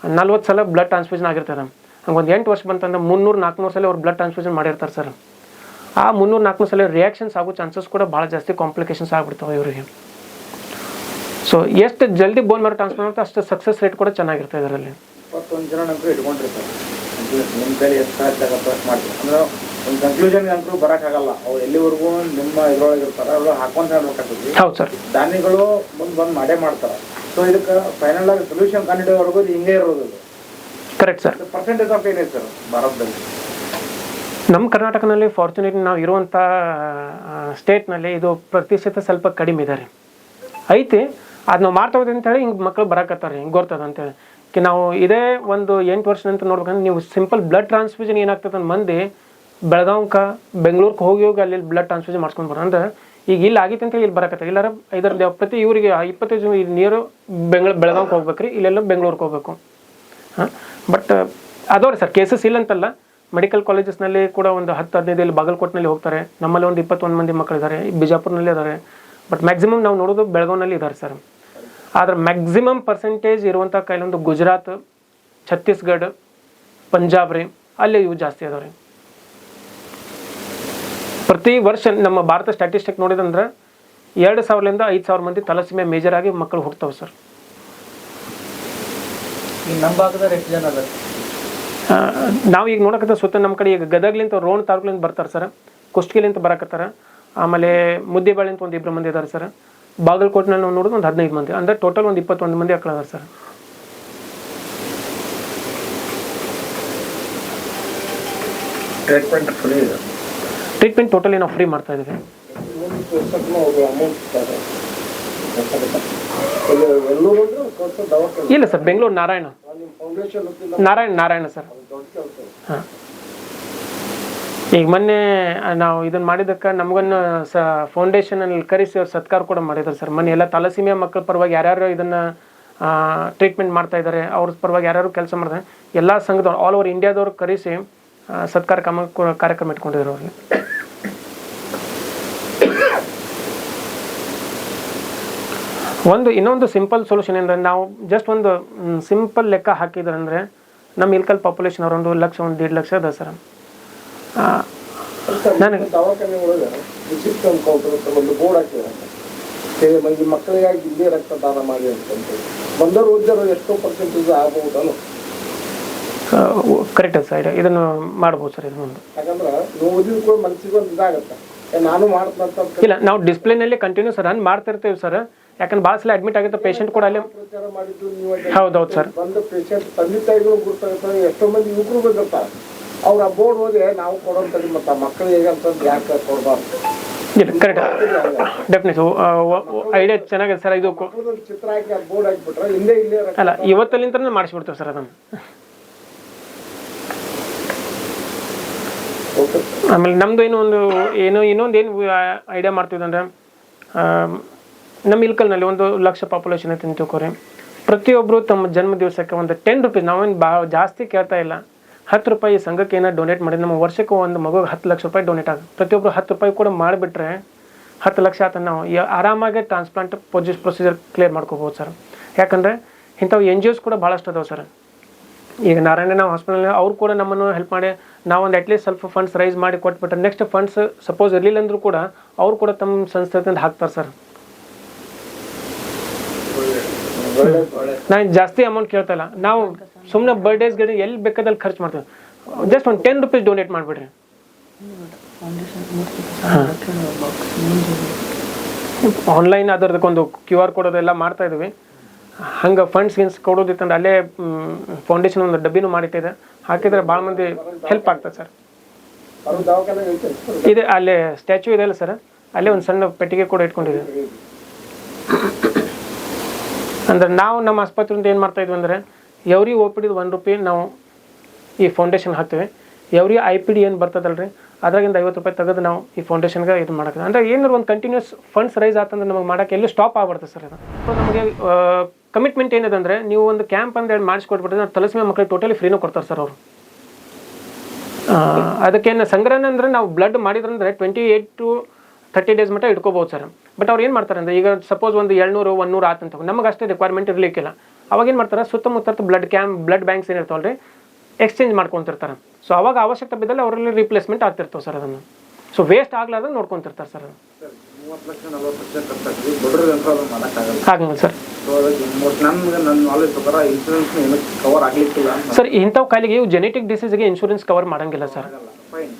40 ಸಲ ಬ್ಲಡ್ ಟ್ರಾನ್ಸ್ಫ್ಯೂಷನ್ ಆಗಿರ್ತಾರೆ. ಹಂಗೆ ಒಂದು 8 ವರ್ಷ ಬಂತಂದ್ರೆ 300-400 ಸಲ ಅವ್ರು ಬ್ಲಡ್ ಟ್ರಾನ್ಸ್ಫ್ಯೂಷನ್ ಮಾಡಿರ್ತಾರೆ ಸರ್. ಆ 300-400 ಸಲ ರಿಯಾಕ್ಷನ್ಸ್ ಆಗೋ ಚಾನ್ಸಸ್ ಕೂಡ ಭಾಳ ಜಾಸ್ತಿ, ಕಾಂಪ್ಲಿಕೇಶನ್ಸ್ ಆಗ್ಬಿಡ್ತಾವೆ ಇವರಿಗೆ. ಸೊ ಎಷ್ಟು ಜಲ್ದಿ ಬೋನ್ ಮ್ಯಾರೋ ಟ್ರಾನ್ಸ್ಫರ್ ಆಗುತ್ತೆ ಅಷ್ಟು ಸಕ್ಸಸ್ ರೇಟ್ ಕೂಡ ಚೆನ್ನಾಗಿರುತ್ತೆ ಇದರಲ್ಲಿ. 21 ಜನ ನಂತರ ಇಟ್ಕೊಂಡಿರ್ತಾರೆ. ನಿಮ್ಮ ಕೈಲಿ ಎಷ್ಟು ಸಾಧ್ಯ ಮಾಡ್ತೀವಿ ಅಂದ್ರೆ ಒಂದು ಕನ್ಕ್ಲೂಷನ್ಗೆ ಅಂತೂ ಬರೋಕ್ಕಾಗಲ್ಲ. ಅವ್ರು ಎಲ್ಲಿವರೆಗೂ ನಿಮ್ಮ ಇದ್ರೊಳಗೆ ಇರ್ತಾರೆ ಅವ್ರು ಹಾಕೊಂಡು ಹೇಳ್ಬೇಕಾಗ್ತದೆ. ಹೌದು ಸರ್, ದಾನಿಗಳು ಮುಂದೆ ಬಂದು ಮಾಡೇ ಮಾಡ್ತಾರೆ. ಸೊ ಇದಕ್ಕೆ ಫೈನಲ್ ಆಗಿ ಸೊಲ್ಯೂಷನ್ ಕಂಡುಹಿಡಿಯೋವರೆಗೂ ಹಿಂಗೆ ಇರೋದು. Correct sir. ಪರ್ಸೆಂಟೇಜ್ ಆಫ್ ಏನಿದೆ ಸರ್ ಭಾರತದಲ್ಲಿ? ನಮ್ಮ ಕರ್ನಾಟಕದಲ್ಲಿ ಫಾರ್ಚುನೇಟ್ಲಿ ನಾವು ಇರುವಂಥ ಸ್ಟೇಟ್ನಲ್ಲಿ ಇದು ಪ್ರತಿಶತ ಸ್ವಲ್ಪ ಕಡಿಮೆ ಇದೆ ರೀ. ಐತಿ ಅದು ನಾವು ಮಾಡ್ತಾ ಹೋದ್ವಿ ಅಂತೇಳಿ ಹಿಂಗೆ ಮಕ್ಕಳು ಬರಾಕತ್ತಾರೆ, ಹಿಂಗೆ ಗೊತ್ತದ ಅಂತೇಳಿ. ನಾವು ಇದೇ ಒಂದು 8 ವರ್ಷ ನಂತರ ನೋಡ್ಬೇಕಂದ್ರೆ ನೀವು ಸಿಂಪಲ್ ಬ್ಲಡ್ ಟ್ರಾನ್ಸ್ಫ್ಯೂಷನ್ ಏನಾಗ್ತದೆ ಅಂತ ಮಂದಿ ಬೆಳಗಾವ್ಕ ಬೆಂಗಳೂರಿಗೆ ಹೋಗಿ ಅಲ್ಲಿ ಬ್ಲಡ್ ಟ್ರಾನ್ಸ್ಫ್ಯೂಷನ್ ಮಾಡ್ಸ್ಕೊಂಡು ಬರೋ ಅಂದ್ರೆ ಈಗ ಇಲ್ಲಿ ಆಗಿತ್ತು ಅಂತೇಳಿ ಇಲ್ಲಿ ಬರಾಕತ್ತಾರೆ. ಇಲ್ಲಾರ ಇದರ ಪ್ರತಿ ಇವರಿಗೆ 25 ನೀರು ಬೆಳಗಾವ್ಗೆ ಹೋಗ್ಬೇಕ್ರಿ, ಇಲ್ಲೆಲ್ಲ ಬೆಂಗಳೂರಿಗೆ ಹೋಗ್ಬೇಕು. ಹಾಂ, ಬಟ್ ಅದವ್ರಿ ಸರ್ ಕೇಸಸ್ ಇಲ್ಲಂತಲ್ಲ. ಮೆಡಿಕಲ್ ಕಾಲೇಜಸ್ನಲ್ಲಿ ಕೂಡ ಒಂದು 10-15 ಇಲ್ಲಿ ಬಾಗಲಕೋಟ್ನಲ್ಲಿ ಹೋಗ್ತಾರೆ. ನಮ್ಮಲ್ಲಿ ಒಂದು 21 ಮಂದಿ ಮಕ್ಕಳಿದ್ದಾರೆ, ಬಿಜಾಪುರ್ನಲ್ಲಿ ಇದ್ದಾರೆ. ಬಟ್ ಮ್ಯಾಕ್ಸಿಮಮ್ ನಾವು ನೋಡೋದು ಬೆಳಗಾವ್ನಲ್ಲಿ ಇದ್ದಾರೆ ಸರ್. ಆದ್ರೆ ಮ್ಯಾಕ್ಸಿಮಮ್ ಪರ್ಸೆಂಟೇಜ್ ಇರುವಂಥ ಕೈಲೊಂದು ಗುಜರಾತ್, ಛತ್ತೀಸ್ಗಢ, ಪಂಜಾಬ್ ರೀ, ಅಲ್ಲಿ ಇವು ಜಾಸ್ತಿ ಅದಾವೆ ರೀ. ಪ್ರತಿ ವರ್ಷ ನಮ್ಮ ಭಾರತ ಸ್ಟ್ಯಾಟಿಸ್ಟಿಕ್ ನೋಡಿದಂದ್ರೆ 2,000ರಿಂದ 5,000 ಮಂದಿ ತಲಸೀಮೆ ಮೇಜರ್ ಆಗಿ ಮಕ್ಕಳು ಹುಡ್ತಾವೆ ಸರ್. ನಮ್ಮ ಭಾಗದಲ್ಲಿ ಎಷ್ಟು ಜನ ಅದ? ನಾವು ಈಗ ನೋಡಕತ್ತ ಸುತ್ತ ನಮ್ಮ ಕಡೆ ಈಗ ಗದಗ್ಲಿಂತ ರೋಣ ತಾಲೂಕ್ಲಿಂದ ಬರ್ತಾರೆ ಸರ್, ಕುಷ್ಟಗಿಲಿಂತ ಬರಾಕತ್ತಾರ, ಆಮೇಲೆ ಮುದ್ದೇಬಾಳಿಂತ ಒಂದು 2 ಮಂದಿ ಇದ್ದಾರೆ ಸರ್. ಬಾಗಲಕೋಟ್ನಲ್ಲಿ ನಾವು ನೋಡೋದು ಒಂದು 15 ಮಂದಿ, ಅಂದರೆ ಟೋಟಲ್ ಒಂದು 21 ಮಂದಿ ಮಕ್ಕಳು ಅದಾರೆ ಸರ್. ಟ್ರೀಟ್ಮೆಂಟ್ ಟೋಟಲಿ ನಾವು ಫ್ರೀ ಮಾಡ್ತಾ ಇದ್ದೀವಿ. ಇಲ್ಲ ಸರ್, ಬೆಂಗಳೂರು ನಾರಾಯಣ ಸರ್. ಹಾಂ, ಈಗ ಮೊನ್ನೆ ನಾವು ಇದನ್ನು ಮಾಡಿದ್ದಕ್ಕೆ ನಮಗನ್ನು ಫೌಂಡೇಶನಲ್ಲಿ ಕರೆಸಿ ಅವ್ರು ಸತ್ಕಾರ ಕೂಡ ಮಾಡಿದ್ದಾರೆ ಸರ್. ಮೊನ್ನೆ ಎಲ್ಲ ತಲಸೀಮಿಯಾ ಮಕ್ಕಳ ಪರವಾಗಿ ಯಾರ್ಯಾರು ಇದನ್ನು ಟ್ರೀಟ್ಮೆಂಟ್ ಮಾಡ್ತಾ ಇದ್ದಾರೆ ಅವ್ರ ಪರವಾಗಿ ಯಾರ್ಯಾರು ಕೆಲಸ ಮಾಡ್ತಾರೆ ಎಲ್ಲ ಸಂಘದವ್ರು ಆಲ್ ಓವರ್ ಇಂಡಿಯಾದವ್ರು ಕರೆಸಿ ಸತ್ಕಾರ ಕಾರ್ಯಕ್ರಮ ಇಟ್ಕೊಂಡಿದ್ರು ಅವ್ರಿಗೆ. ಇನ್ನೊಂದು ಸಿಂಪಲ್ ಸೊಲ್ಯೂಷನ್ ಅಂದರೆ ನಾವು ಜಸ್ಟ್ ಒಂದು ಸಿಂಪಲ್ ಲೆಕ್ಕ ಹಾಕಿದ್ರೆ ಅಂದರೆ ನಮ್ಮ ಇಲ್ಕಲ್ ಪಾಪ್ಯುಲೇಷನ್ ಅವ್ರು 1 ಲಕ್ಷ 1.5 ಲಕ್ಷ ಅದ ಸರ್. ನನಗೆ ದವಾಖಾನೆ ಒಳಗೆ ವಿಚಿತ್ರ ಒಂದು ಬೋರ್ಡ್ ಹಾಕಿದ್ದಾರೆ, ಮಕ್ಕಳಿಗಾಗಿ ಇಲ್ಲಿ ರಕ್ತದಾನ ಮಾಡಿ ಅಂತಂತ ಬಂದವರು ಓದಿದ್ರು ಎಷ್ಟೋ ಪರ್ಸೆಂಟೇಜ್ ಆಗ್ಬಹುದಲ್ಲ. ಕರೆಕ್ಟ್ ಸರ್, ಇದನ್ನು ಮಾಡ್ಬೋದು ಸರ್. ಇದು ಒಂದು ಯಾಕಂದ್ರೆ ನೀವು ಓದಿದ ಕೂಡ ಮನಸ್ಸಿಗೆ ಒಂದು ಇದಾಗತ್ತೆ, ನಾನು ಮಾಡ್ತಂತ. ಇಲ್ಲ, ನಾವು ಡಿಸ್ಪ್ಲೇನಲ್ಲಿ ಕಂಟಿನ್ಯೂಸ್ ರನ್ ಮಾಡ್ತಿರ್ತೀವಿ ಸರ್. ಯಾಕಂದ್ರೆ ಭಾಳ ಸಲ ಅಡ್ಮಿಟ್ ಆಗಿತ್ತು ಪೇಷಂಟ್ ಕೂಡ ಅಲ್ಲಿ ಪ್ರಚಾರ ಮಾಡಿದ್ದು ನೀವು. ಹೌದೌದು ಸರ್. ಬಂದ ಪೇಷಂಟ್ ತಂದೆ ತಾಯಿಗಳು ಗುರ್ತಾಗಿರ್ತಾರೆ, ಎಷ್ಟೋ ಮಂದಿ ಯುವಕರು ಬಂದಿರ್ತಾರೆ. ಅವ್ರ ಆ ಬೋರ್ಡ್ ಹೋಗಿ ನಾವು ಕೊಡೋಂಥದ್ದು ಮತ್ತು ಮಕ್ಕಳು ಹೇಗಂತಂದು ಯಾಕೆ ಕೊಡಬಾರ್ದು? ಇಲ್ಲ, ಕರೆಕ್ಟ್, ಡೆಫಿನೆಟ್ ಐಡಿಯಾ ಚೆನ್ನಾಗಿದೆ ಸರ್. ಇದು ಚಿತ್ರ ಹಾಕಿ ಆ ಬೋರ್ಡ್ ಹಾಕಿಬಿಟ್ರೆ ಇಲ್ಲೇ ಅಲ್ಲ, ಇವತ್ತಲ್ಲಿಂದ ಮಾಡಿಸ್ಬಿಡ್ತೇವೆ ಸರ್ ಅದನ್ನು. ಆಮೇಲೆ ನಮ್ಮದು ಇನ್ನೊಂದು ಏನು ಐಡಿಯಾ ಮಾಡ್ತೀವಿ ಅಂದರೆ ನಮ್ಮ ಇಲ್ಕಲ್ನಲ್ಲಿ 1 ಲಕ್ಷ ಪಾಪ್ಯುಲೇಷನ್ ಐತೆ ಅಂತ ತಿಳ್ಕೊರಿ. ಪ್ರತಿಯೊಬ್ಬರು ತಮ್ಮ ಜನ್ಮ ದಿವಸಕ್ಕೆ ಒಂದು 10 ರೂಪೀಸ್, ನಾವೇನು ಜಾಸ್ತಿ ಕೇಳ್ತಾ ಇಲ್ಲ, 10 ರೂಪಾಯಿ ಸಂಘಕ್ಕೆ ಏನೋ ಡೊನೇಟ್ ಮಾಡಿದ್ರೆ ನಮ್ಮ ವರ್ಷಕ್ಕೆ ಒಂದು ಮಗುಗೆ 10 ಲಕ್ಷ ರೂಪಾಯಿ ಡೊನೇಟ್ ಆಗುತ್ತೆ. ಪ್ರತಿಯೊಬ್ಬರು 10 ರೂಪಾಯಿ ಕೂಡ ಮಾಡಿಬಿಟ್ರೆ 10 ಲಕ್ಷ ಆತ ನಾವು ಆರಾಮಾಗಿ ಟ್ರಾನ್ಸ್ಪ್ಲಾಂಟ್ ಪ್ರೊಸೀಜರ್ ಕ್ಲಿಯರ್ ಮಾಡ್ಕೋಬೋದು ಸರ್. ಯಾಕಂದರೆ ಇಂಥವು NGOs ಕೂಡ ಭಾಳಷ್ಟು ಅದಾವೆ ಸರ್. ಈಗ ನಾರಾಯಣ ಹಾಸ್ಪಿಟಲ್ ಅವ್ರು ಕೂಡ ನಮ್ಮನ್ನು ಹೆಲ್ಪ್ ಮಾಡಿ ನಾವೊಂದು ಅಟ್ಲೀಸ್ಟ್ ಸ್ವಲ್ಪ ಫಂಡ್ಸ್ ರೈಸ್ ಮಾಡಿ ಕೊಟ್ಬಿಟ್ರೆ ನೆಕ್ಸ್ಟ್ ಫಂಡ್ಸ್ ಸಪೋಸ್ ಇರಲಿಲ್ಲ ಅಂದರೂ ಕೂಡ ಅವ್ರು ಕೂಡ ತಮ್ಮ ಸಂಸ್ಥೆಯಿಂದ ಹಾಕ್ತಾರೆ ಸರ್. ನಾನು ಜಾಸ್ತಿ ಅಮೌಂಟ್ ಕೇಳ್ತಾ ಇಲ್ಲ, ನಾವು ಸುಮ್ಮನೆ ಬರ್ಡೇಸ್ಗೆ ಎಲ್ಲಿ ಬೇಕಾದಲ್ಲಿ ಖರ್ಚು ಮಾಡ್ತೀವಿ. ಜಸ್ಟ್ ಒಂದು 10 ರೂಪೀಸ್ ಡೊನೇಟ್ ಮಾಡಿಬಿಡ್ರಿ. ಆನ್ಲೈನ್ ಅದರದಕ್ಕೊಂದು QR ಕೋಡ್ ಅದೆಲ್ಲ ಮಾಡ್ತಾ ಇದ್ವಿ. ಹಂಗೆ ಫಂಡ್ಸ್ ಕೊಡೋದಿತ್ತಂದ್ರೆ ಅಲ್ಲೇ ಫೌಂಡೇಶನ್ ಒಂದು ಡಬ್ಬಿನೂ ಮಾಡಿಟ್ಟಿದೆ, ಹಾಕಿದ್ರೆ ಭಾಳ ಮಂದಿ ಹೆಲ್ಪ್ ಆಗ್ತದೆ ಸರ್. ಇದೆ ಅಲ್ಲೇ ಸ್ಟ್ಯಾಚ್ಯೂ ಇದೆ ಅಲ್ಲ ಸರ್, ಅಲ್ಲೇ ಒಂದು ಸಣ್ಣ ಪೆಟ್ಟಿಗೆ ಕೂಡ ಇಟ್ಕೊಂಡಿದೆ. ಅಂದ್ರೆ ನಾವು ನಮ್ಮ ಆಸ್ಪತ್ರೆಯಿಂದ ಏನು ಮಾಡ್ತಾ ಇದ್ವಿ ಅಂದರೆ ಎವ್ರಿ OPD 1 ರೂಪಾಯಿ ನಾವು ಈ ಫೌಂಡೇಶನ್ ಹಾಕ್ತೀವಿ. ಎವ್ರಿ IPD ಏನು ಬರ್ತದಲ್ರಿ ಅದ್ರಾಗಿಂದ 50 ರೂಪಾಯಿ ತೆಗೆದು ನಾವು ಈ ಫೌಂಡೇಶನ್ಗೆ ಇದು ಮಾಡೋದು. ಅಂದರೆ ಏನಾದ್ರು ಒಂದು ಕಂಟಿನ್ಯೂಸ್ ಫಂಡ್ಸ್ ರೈಸ್ ಆತಂದ್ರೆ ನಮಗೆ ಮಾಡೋಕ್ಕೆ ಎಲ್ಲೂ ಸ್ಟಾಪ್ ಆಗ್ಬಿಡ್ತದೆ ಸರ್. ಇದು ಸೊ ನಮಗೆ ಕಮಿಟ್ಮೆಂಟ್ ಏನಿದೆ ಅಂದರೆ ನೀವು ಒಂದು ಕ್ಯಾಂಪ್ ಅಂದೇಳಿ ಮಾಡಿಸ್ಕೊಟ್ಬಿಟ್ರೆ ತಲಸೀಮಿಯಾ ಮಕ್ಕಳಿಗೆ ಟೋಟಲಿ ಫ್ರೀನೂ ಕೊಡ್ತಾರೆ ಸರ್ ಅವರು. ಅದಕ್ಕೇನು ಸಂಗ್ರಹಣೆ ಅಂದರೆ ನಾವು ಬ್ಲಡ್ ಮಾಡಿದ್ರಂದ್ರೆ 28 to 30 ಡೇಸ್ ಮಟ್ಟ ಇಟ್ಕೋಬೋದು ಸರ್. ಬಟ್ ಅವ್ರು ಏನು ಮಾಡ್ತಾರೆ ಅಂದರೆ ಈಗ ಸಪೋಸ್ ಒಂದು 200 100 ಆತಂತ ನಮಗೆ ಅಷ್ಟೇ ರಿಕ್ವೈರ್ಮೆಂಟ್ ಇರಲಿಕ್ಕಿಲ್ಲ. ಅವಾಗ ಏನು ಮಾಡ್ತಾರೆ, ಸುತ್ತಮುತ್ತ ಬ್ಲಡ್ ಬ್ಯಾಂಕ್ಸ್ ಏನಿರ್ತಾವಲ್ರಿ ಎಕ್ಸ್ಚೇಂಜ್ ಮಾಡ್ಕೊತಿರ್ತಾರೆ. ಸೊ ಅವಾಗ ಅವಶ್ಯಕತೆ ಬಿದ್ದಲ್ಲಿ ಅವರಲ್ಲಿ ರಿಪ್ಲೇಸ್ಮೆಂಟ್ ಆಗ್ತಿರ್ತವೆ ಸರ್. ಅದನ್ನು ಸೊ ವೇಸ್ಟ್ ಆಗ್ಲಾರ್ದಂಗೆ ನೋಡ್ಕೊಂತಿರ್ತಾರೆ ಸರ್. ಸರ್ 30 ಲಕ್ಷ 40 ಲಕ್ಷ ಖರ್ಚಾಗ್ತದೆ, ಬಡವ್ರಿಗೆ ಅಂತ ಅದನ್ನು ಮಾಡೋಕ್ಕಾಗಲ್ಲ. ಆಗಂಗಿಲ್ಲ ಸರ್. ಸೊ ಅದಕ್ಕೆ ನನ್ನ ನಾಲೆಜ್ ಪ್ರಕಾರ ಇನ್ಸೂರೆನ್ಸ್ ಏನಕ್ಕೆ ಕವರ್ ಆಗಲಿಕ್ಕಿಲ್ಲ ಅಂತ ಸರ್. ಇಂಥವು ಕಾಯಿಲೆಗೆ ಇವು ಜೆನೆಟಿಕ್ ಡಿಸೀಸ್ಗೆ ಇನ್ಶೂರೆನ್ಸ್ ಕವರ್ ಮಾಡಂಗಿಲ್ಲ ಸರ್. ಫೈನ್.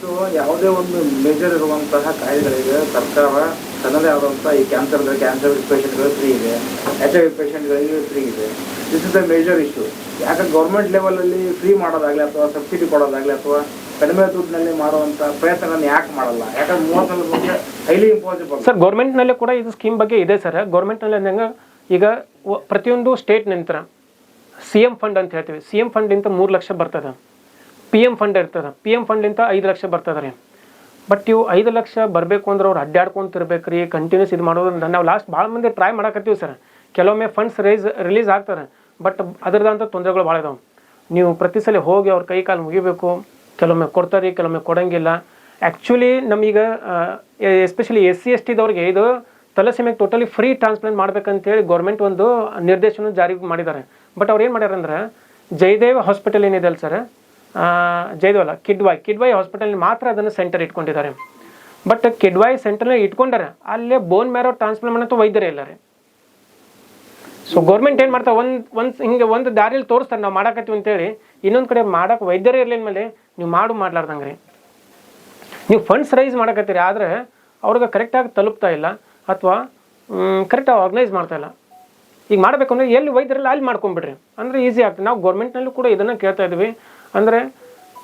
ಸೊ ಯಾವುದೇ ಒಂದು ಮೇಜರ್ ಇರುವಂತಹ ಕಾಯಿಲೆಗಳಿಗೆ ಸರ್ಕಾರ ತನ್ನದೇ ಆದಂಥ ಈ ಕ್ಯಾನ್ಸರ್ ಪೇಷಂಟ್ಗಳು ಫ್ರೀ ಇದೆ, HIV ಪೇಷಂಟ್ಗಳಿಗೆ ಫ್ರೀ ಇದೆ. This is the major issue. ಯಾಕೆ ಗೌರ್ಮೆಂಟ್ ಲೆವೆಲಲ್ಲಿ ಫ್ರೀ ಮಾಡೋದಾಗಲಿ ಅಥವಾ ಸಬ್ಸಿಡಿ ಕೊಡೋದಾಗಲಿ ಅಥವಾ ಕಡಿಮೆ ದುಡ್ಡಿನಲ್ಲಿ ಮಾಡುವಂಥ ಪ್ರಯತ್ನಗಳನ್ನು ಯಾಕೆ ಮಾಡಲ್ಲ? ಯಾಕಂದ್ರೆ 30 ಮುಂದೆ ಹೈಲಿ ಇಂಪಾಸಿಬಲ್. ಸರ್ ಗೌರ್ಮೆಂಟ್ನಲ್ಲೇ ಕೂಡ ಇದು ಸ್ಕೀಮ್ ಬಗ್ಗೆ ಇದೆ ಸರ್. ಗೌರ್ಮೆಂಟ್ನಲ್ಲಿ ಅಂದಂಗೆ ಈಗ ಪ್ರತಿಯೊಂದು ಸ್ಟೇಟ್ ನಂತರ CM ಫಂಡ್ ಅಂತ ಹೇಳ್ತೀವಿ. CM ಫಂಡಿಂದ 3 ಲಕ್ಷ ಬರ್ತದೆ. PM ಫಂಡ್ ಇರ್ತದೆ. PM ಫಂಡಿಂದ 5 ಲಕ್ಷ ಬರ್ತದೆ ರೀ. ಬಟ್ ಇವು 5 ಲಕ್ಷ ಬರಬೇಕು ಅಂದ್ರೆ ಅವ್ರು ಅಡ್ಡಾಡ್ಕೊಂತಿರ್ಬೇಕು ರೀ, ಕಂಟಿನ್ಯೂಸ್ ಇದು ಮಾಡೋದ್ರಿಂದ ನಾವು ಲಾಸ್ಟ್ ಭಾಳ ಮಂದಿ ಟ್ರೈ ಮಾಡಕತ್ತೀವಿ ಸರ್. ಕೆಲವೊಮ್ಮೆ ಫಂಡ್ಸ್ ರಿಲೀಸ್ ಆಗ್ತಾರೆ, ಬಟ್ ಅದರದಂಥ ತೊಂದರೆಗಳು ಭಾಳ ಇದಾವೆ. ನೀವು ಪ್ರತಿ ಸಲ ಹೋಗಿ ಅವ್ರ ಕೈ ಕಾಲು ಮುಗಿಬೇಕು. ಕೆಲವೊಮ್ಮೆ ಕೊಡ್ತಾರೆ, ಕೆಲವೊಮ್ಮೆ ಕೊಡೋಂಗಿಲ್ಲ. ಆ್ಯಕ್ಚುಲಿ ನಮೀಗ ಎಸ್ಪೆಷಲಿ SC ST ದವ್ರಿಗೆ ಇದು ತಲಸೀಮೆಗೆ ಟೋಟಲಿ ಫ್ರೀ ಟ್ರಾನ್ಸ್ಪ್ಲಾಂಟ್ ಮಾಡ್ಬೇಕಂತೇಳಿ ಗೌರ್ಮೆಂಟ್ ಒಂದು ನಿರ್ದೇಶನ ಜಾರಿಗೆ ಮಾಡಿದ್ದಾರೆ. ಬಟ್ ಅವ್ರು ಏನು ಮಾಡ್ಯಾರ ಅಂದ್ರೆ ಜಯದೇವ್ ಹಾಸ್ಪಿಟಲ್ ಏನಿದೆ ಅಲ್ಲ ಸರ್, ಜಯದೇವ್ ಅಲ್ಲ, ಕಿಡ್ವಾಯ್ ಹಾಸ್ಪಿಟಲ್ ಮಾತ್ರ ಅದನ್ನು ಸೆಂಟರ್ ಇಟ್ಕೊಂಡಿದ್ದಾರೆ. ಬಟ್ ಕಿಡ್ವಾಯ್ ಸೆಂಟರ್ನ ಇಟ್ಕೊಂಡಾರೆ, ಅಲ್ಲೇ ಬೋನ್ ಮ್ಯಾರೋ ಟ್ರಾನ್ಸ್ಪ್ಲಾಂಟ್ ಮಾಡೋ ವೈದ್ಯರೇ ಇಲ್ಲ ರೀ. ಸೊ ಗೌರ್ಮೆಂಟ್ ಏನು ಮಾಡ್ತಾರೆ, ಹಿಂಗೆ ಒಂದು ದಾರಿಯಲ್ಲಿ ತೋರಿಸ್ತಾರೆ ನಾವು ಮಾಡಾಕತ್ತೀವಿ ಅಂತೇಳಿ, ಇನ್ನೊಂದು ಕಡೆ ಮಾಡೋಕೆ ವೈದ್ಯರೇ ಇರಲಿಲ್ಲ ಮೇಲೆ ನೀವು ಮಾಡ್ಲಾರ್ದಂಗೆ ರೀ. ನೀವು ಫಂಡ್ಸ್ ರೈಸ್ ಮಾಡಕತ್ತೀರಿ, ಆದರೆ ಅವ್ರಿಗೆ ಕರೆಕ್ಟಾಗಿ ತಲುಪ್ತಾ ಇಲ್ಲ ಅಥವಾ ಕರೆಕ್ಟಾಗಿ ಆರ್ಗನೈಸ್ ಮಾಡ್ತಾ ಇಲ್ಲ. ಈಗ ಮಾಡಬೇಕು ಅಂದರೆ ಎಲ್ಲಿ ವೈದ್ಯರಲ್ಲ ಅಲ್ಲಿ ಮಾಡ್ಕೊಂಬಿಡ್ರಿ ಅಂದರೆ ಈಸಿ ಆಗ್ತದೆ. ನಾವು ಗೌರ್ಮೆಂಟ್ನಲ್ಲೂ ಕೂಡ ಇದನ್ನು ಕೇಳ್ತಾ ಇದ್ವಿ. ಅಂದರೆ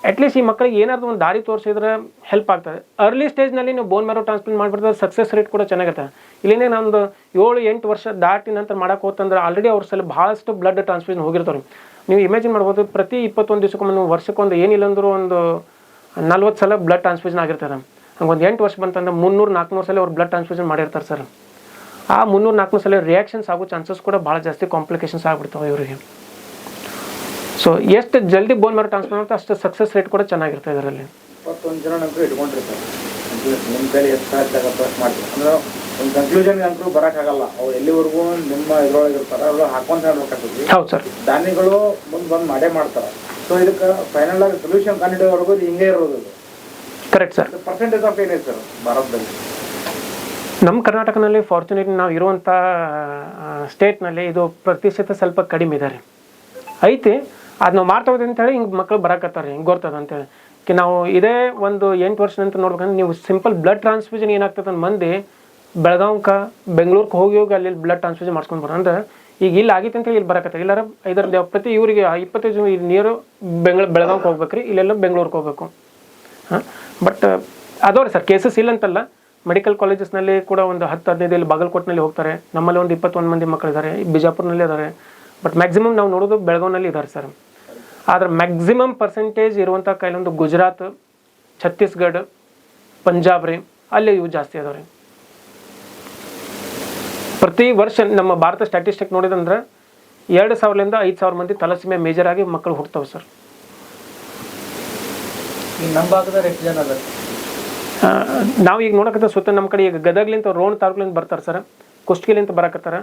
ಅಟ್ಲೀಸ್ಟ್ ಈ ಮಕ್ಕಳಿಗೆ ಏನಾದರೂ ಒಂದು ದಾರಿ ತೋರಿಸಿದ್ರೆ ಹೆಲ್ಪ್ ಆಗ್ತದೆ. ಅರ್ಲಿ ಸ್ಟೇಜ್ನಲ್ಲಿ ನೀವು ಬೋನ್ ಮ್ಯಾರೋ ಟ್ರಾನ್ಸ್ಪ್ಲಾಂಟ್ ಮಾಡಿಬಿಡ್ತಾರೆ, ಸಕ್ಸಸ್ ರೇಟ್ ಕೂಡ ಚೆನ್ನಾಗಿರುತ್ತೆ. ಇಲ್ಲಿಂದೇ ನಮ್ಮದು 7-8 ವರ್ಷ ದಾಟಿ ನಂತರ ಮಾಡೋಕೆ ಹೋತಂದ್ರೆ ಆಲ್ರೆಡಿ ಅವ್ರ ಸಲ ಭಾಳಷ್ಟು ಬ್ಲಡ್ ಟ್ರಾನ್ಸ್ಫ್ಯೂಷನ್ ಹೋಗಿರ್ತಾರೆ. ನೀವು ಇಮ್ಯಾಜಿನ್ ಮಾಡ್ಬೋದು, ಪ್ರತಿ 21 ದಿವಸಕ್ಕೊಮ್ಮೆ ವರ್ಷಕ್ಕೊಂದು ಏನಿಲ್ಲ ಅಂದರೂ ಒಂದು 40 ಸಲ ಬ್ಲಡ್ ಟ್ರಾನ್ಸ್ಫ್ಯೂಷನ್ ಆಗಿರ್ತದೆ. ಹಂಗೆ ಒಂದು 8 ವರ್ಷ ಬಂತಂದ್ರೆ 300-400 ಸಲ ಅವ್ರು ಬ್ಲಡ್ ಟ್ರಾನ್ಸ್ಫ್ಯೂಷನ್ ಮಾಡಿರ್ತಾರೆ ಸರ್. ಆ 300-400 ಸಲ ರಿಯಾಕ್ಷನ್ಸ್ ಆಗೋ ಚಾನ್ಸಸ್ ಕೂಡ ಭಾಳ ಜಾಸ್ತಿ, ಕಾಂಪ್ಲಿಕೇಶನ್ಸ್ ಆಗಿಬಿಡ್ತಾವೆ ಇವರಿಗೆ. ಸೊ ಎಷ್ಟು ಜಲ್ದಿ ಬೋನ್ ಮ್ಯಾರೋ ಟ್ರಾನ್ಸ್ಪ್ಲಾಂಟ್ ಆಗುತ್ತೆ ಅಷ್ಟು ಸಕ್ಸಸ್ ರೇಟ್ ಕೂಡ ಚೆನ್ನಾಗಿರುತ್ತೆ ಇದರಲ್ಲಿ. 21 ಜನ ನಂತರ ಇಟ್ಕೊಂಡಿರ್ತಾರೆ. ನಿಮ್ಮ ಕೈಲಿ ಎಷ್ಟು ಸಾಧ್ಯ ಮಾಡ್ತೀವಿ ಅಂದ್ರೆ ಒಂದು ಕನ್ಕ್ಲೂಷನ್ಗೆ ಅಂತೂ ಬರೋಕ್ಕಾಗಲ್ಲ. ಅವ್ರು ಎಲ್ಲಿವರೆಗೂ ನಿಮ್ಮ ಇದ್ರೊಳಗೆ ಇರ್ತಾರೆ, ಅವ್ರು ಹಾಕೊಂಡು ಹೇಳ್ಬೇಕಾಗ್ತದೆ. ಹೌದು ಸರ್. ದಾನಿಗಳು ಬಂದು ಮಾಡೇ ಮಾಡ್ತಾರೆ. ಸೊ ಇದಕ್ಕೆ ಫೈನಲ್ ಆಗಿ ಸೊಲ್ಯೂಷನ್ ಕಂಡುಹಿಡಿಯೋವರೆಗೂ ಹಿಂಗೆ ಇರೋದು. Correct sir. ಪರ್ಸೆಂಟೇಜ್ ಆಫ್ ಏನಿದೆ ಸರ್ ಭಾರತದಲ್ಲಿ? ನಮ್ಮ ಕರ್ನಾಟಕದಲ್ಲಿ ಫಾರ್ಚುನೇಟ್ ನಾವು ಇರುವಂಥ ಸ್ಟೇಟ್ನಲ್ಲಿ ಇದು ಪ್ರತಿಶತ ಸ್ವಲ್ಪ ಕಡಿಮೆ ಇದೆ ರೀ. ಐತಿ, ಅದು ನಾವು ಮಾಡ್ತಾ ಹೋದ್ವಿ ಅಂತೇಳಿ ಹಿಂಗೆ ಮಕ್ಕಳು ಬರಕತ್ತಾರೆ, ಹಿಂಗೆ ಗೊತ್ತದ ಅಂತೇಳಿ. ನಾವು ಇದೇ ಒಂದು 8 ವರ್ಷ ನಂತರ ನೋಡ್ಬೇಕಂದ್ರೆ ನೀವು ಸಿಂಪಲ್ ಬ್ಲಡ್ ಟ್ರಾನ್ಸ್ಫ್ಯೂಷನ್ ಏನಾಗ್ತದೆ ಅಂತ ಮಂದಿ ಬೆಳಗಾವ್ಕ ಬೆಂಗಳೂರಿಗೆ ಹೋಗಿ ಅಲ್ಲಿ ಬ್ಲಡ್ ಟ್ರಾನ್ಸ್ಫ್ಯೂಷನ್ ಮಾಡ್ಸ್ಕೊಂಡು ಬರೋ ಅಂದ್ರೆ ಈಗ ಇಲ್ಲಿ ಆಗಿತ್ತು ಅಂತೇಳಿ ಇಲ್ಲಿ ಬರಕತ್ತಾರೆ. ಇಲ್ಲಾರ ಇದರ ಪ್ರತಿ ಇವರಿಗೆ 25 ನೀರು ಬೆಳಗಾವ್ಗೆ ಹೋಗ್ಬೇಕು ರೀ, ಇಲ್ಲೆಲ್ಲ ಬೆಂಗಳೂರಿಗೆ ಹೋಗ್ಬೇಕು. ಹಾಂ, ಬಟ್ ಅದವ್ರಿ ಸರ್ ಕೇಸಸ್ ಇಲ್ಲ ಅಂತಲ್ಲ. ಮೆಡಿಕಲ್ ಕಾಲೇಜಸ್ನಲ್ಲಿ ಕೂಡ ಒಂದು 10-15 ಇಲ್ಲಿ ಬಾಗಲಕೋಟೆನಲ್ಲಿ ಹೋಗ್ತಾರೆ. ನಮ್ಮಲ್ಲಿ ಒಂದು 21 ಮಂದಿ ಮಕ್ಕಳಿದ್ದಾರೆ, ಬಿಜಾಪುರ್ನಲ್ಲಿ ಇದ್ದಾರೆ. ಬಟ್ ಮ್ಯಾಕ್ಸಿಮಮ್ ನಾವು ನೋಡೋದು ಬೆಳಗಾವ್ನಲ್ಲಿ ಇದ್ದಾರೆ ಸರ್. ಆದರೆ ಮ್ಯಾಕ್ಸಿಮಮ್ ಪರ್ಸೆಂಟೇಜ್ ಇರುವಂಥ ಕಾಯಿಲೆ ಗುಜರಾತ್, ಛತ್ತೀಸ್ಗಢ, ಪಂಜಾಬ್ ರೀ, ಅಲ್ಲೇ ಇವು ಜಾಸ್ತಿ ಅದಾವೆ ರೀ. ಪ್ರತಿ ವರ್ಷ ನಮ್ಮ ಭಾರತ ಸ್ಟ್ಯಾಟಿಸ್ಟಿಕ್ ನೋಡಿದಂದ್ರೆ 2000ರಿಂದ 5000 ಮಂದಿ ತಲಸೀಮೆ ಮೇಜರ್ ಆಗಿ ಮಕ್ಕಳು ಹುಡ್ತಾವೆ ಸರ್. ನಮ್ಮ ಭಾಗದಲ್ಲಿ ಎಷ್ಟು ಜನ ಅದಾರೆ? ನಾವು ಈಗ ನೋಡಕತ್ತ ಸುತ್ತ ನಮ್ಮ ಕಡೆ ಈಗ ಗದಗ್ಲಿಂತ ರೋಣ ತಾಲೂಕಿನಿಂದ ಬರ್ತಾರೆ ಸರ್, ಕುಷ್ಟಗಿಲಿಂತ ಬರಕತ್ತಾರೆ,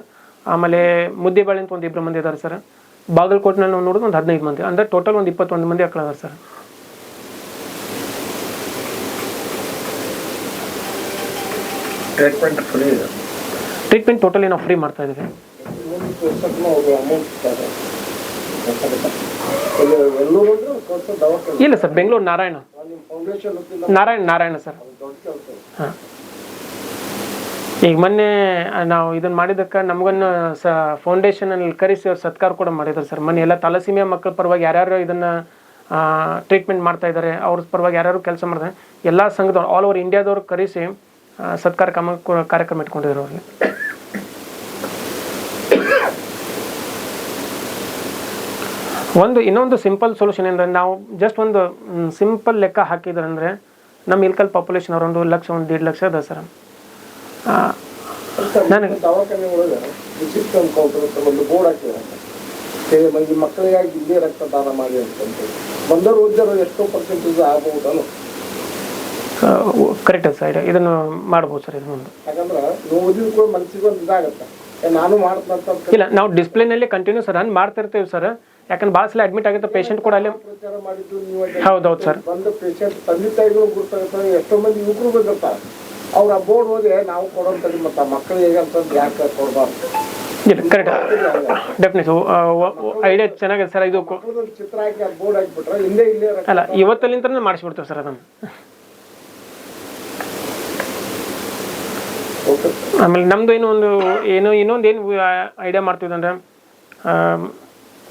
ಆಮೇಲೆ ಮುದ್ದೇಬಾಳಿಂತ ಒಂದು 2 ಮಂದಿ ಇದ್ದಾರೆ ಸರ್. ಬಾಗಲಕೋಟೆನಲ್ಲಿ ನಾವು ನೋಡೋದು ಒಂದು 15 ಮಂದಿ, ಅಂದರೆ ಟೋಟಲ್ ಒಂದು 21 ಮಂದಿ ಮಕ್ಕಳು ಅದಾರೆ ಸರ್. ಟ್ರೀಟ್ಮೆಂಟ್ ಫ್ರೀ ಇದೆ? ಟ್ರೀಟ್ಮೆಂಟ್ ಟೋಟಲಿ ನಾವು ಫ್ರೀ ಮಾಡ್ತಾ ಇದ್ದೀವಿ. ಇಲ್ಲ ಸರ್, ಬೆಂಗಳೂರು ನಾರಾಯಣ ಸರ್. ಹಾಂ, ಈಗ ಮೊನ್ನೆ ನಾವು ಇದನ್ನು ಮಾಡಿದ್ದಕ್ಕೆ ನಮಗನ್ನು ಫೌಂಡೇಶನಲ್ಲಿ ಕರೆಸಿ ಅವ್ರು ಸತ್ಕಾರ ಕೂಡ ಮಾಡಿದ್ದಾರೆ ಸರ್. ಮೊನ್ನೆ ಎಲ್ಲ ತಲಸೀಮಿಯಾ ಮಕ್ಕಳ ಪರವಾಗಿ ಯಾರ್ಯಾರು ಇದನ್ನು ಟ್ರೀಟ್ಮೆಂಟ್ ಮಾಡ್ತಾ ಇದ್ದಾರೆ, ಅವ್ರ ಪರವಾಗಿ ಯಾರ್ಯಾರು ಕೆಲಸ ಮಾಡ್ತಾರೆ, ಎಲ್ಲ ಸಂಘದವ್ರು ಆಲ್ ಓವರ್ ಇಂಡಿಯಾದವ್ರು ಕರೆಸಿ ಸತ್ಕಾರ ಕಾರ್ಯಕ್ರಮ ಇಟ್ಕೊಂಡಿದ್ದಾರೆ ಅವ್ರಿಗೆ. ಇನ್ನೊಂದು ಸಿಂಪಲ್ ಸೊಲ್ಯೂಷನ್ ಅಂದರೆ ನಾವು ಜಸ್ಟ್ ಒಂದು ಸಿಂಪಲ್ ಲೆಕ್ಕ ಹಾಕಿದ್ರೆ ಅಂದರೆ ನಮ್ಮ ಇಲ್ಕಲ್ ಪಾಪ್ಯುಲೇಷನ್ ಅವ್ರು 1 ಲಕ್ಷ 1.5 ಲಕ್ಷ ಅದ ಸರ್. ನನಗೆ ದವಾಖಾನೆ ಒಳಗೆ ರಿಸಿಪ್ಟ್ ಕೌಂಟರ್ ಒಂದು ಬೋರ್ಡ್ ಹಾಕಿದ್ದಾರೆ, ಮಕ್ಕಳಿಗಾಗಿ ಇಲ್ಲೇ ರಕ್ತದಾನ ಮಾಡಿ ಅಂತಂದು ಬಂದವರು ಓದಿದ್ರು ಎಷ್ಟೋ ಪರ್ಸೆಂಟೇಜ್ ಆಗ್ಬಹುದಲ್ಲ. ಕರೆಕ್ಟ್ ಸರ್, ಇದನ್ನು ಮಾಡ್ಬೋದು ಸರ್. ಇದು ಮುಂದೆ ಯಾಕಂದ್ರೆ ನೀವು ಓದಿದ್ರು ಕೂಡ ಮನಸ್ಸಿಗೆ ಒಂದು ಇದಾಗತ್ತೆ, ನಾನು ಮಾಡ್ತಾ ಇಲ್ಲ, ನಾವು ಡಿಸ್ಪ್ಲೇನಲ್ಲಿ ಕಂಟಿನ್ಯೂಸ್ ರನ್ ಮಾಡ್ತಿರ್ತೀವಿ ಸರ್. ಯಾಕಂದ್ರೆ ಭಾಳ ಸಲ ಅಡ್ಮಿಟ್ ಆಗಿತ್ತು ಪೇಷಂಟ್ ಕೂಡ ಅಲ್ಲೇ ಪ್ರಚಾರ ಮಾಡಿದ್ದು ನೀವು ಹೌದೌದು ಸರ್. ಬಂದ ಪೇಷಂಟ್ ತಂದೆ ತಾಯಿಗಳು ಗುರುತಾಗ್ತಾರೆ, ಎಷ್ಟೋ ಮಂದಿ ಯುವಕರು ಬಂದಿರ್ತಾರೆ. ಅವ್ರ ಆ ಬೋರ್ಡ್ ಹೋಗಿ ನಾವು ಕೊಡೋಂಥದ್ದು ಮತ್ತು ಆ ಮಕ್ಕಳಿಗೆ ಅಂತಂದು ಯಾಕೆ ಕೊಡಬಾರ್ದು? ಇಲ್ಲ ಕರೆಕ್ಟ್ ಡೆಫಿನೆಟ್ ಐಡಿಯಾ ಚೆನ್ನಾಗಿದೆ ಸರ್. ಇದು ಮಕ್ಕಳದೊಂದು ಚಿತ್ರ ಹಾಕಿ ಆ ಬೋರ್ಡ್ ಹಾಕಿಬಿಟ್ರೆ ಇಲ್ಲೇ ಅಲ್ಲ ಇವತ್ತಲ್ಲಿಂದನೇ ಮಾಡಿಸ್ಬಿಡ್ತೇವೆ ಸರ್ ಅದನ್ನು. ಆಮೇಲೆ ನಮ್ಮದು ಇನ್ನೊಂದು ಏನು ಐಡಿಯಾ ಮಾಡ್ತಿದ್ವಿ ಅಂದರೆ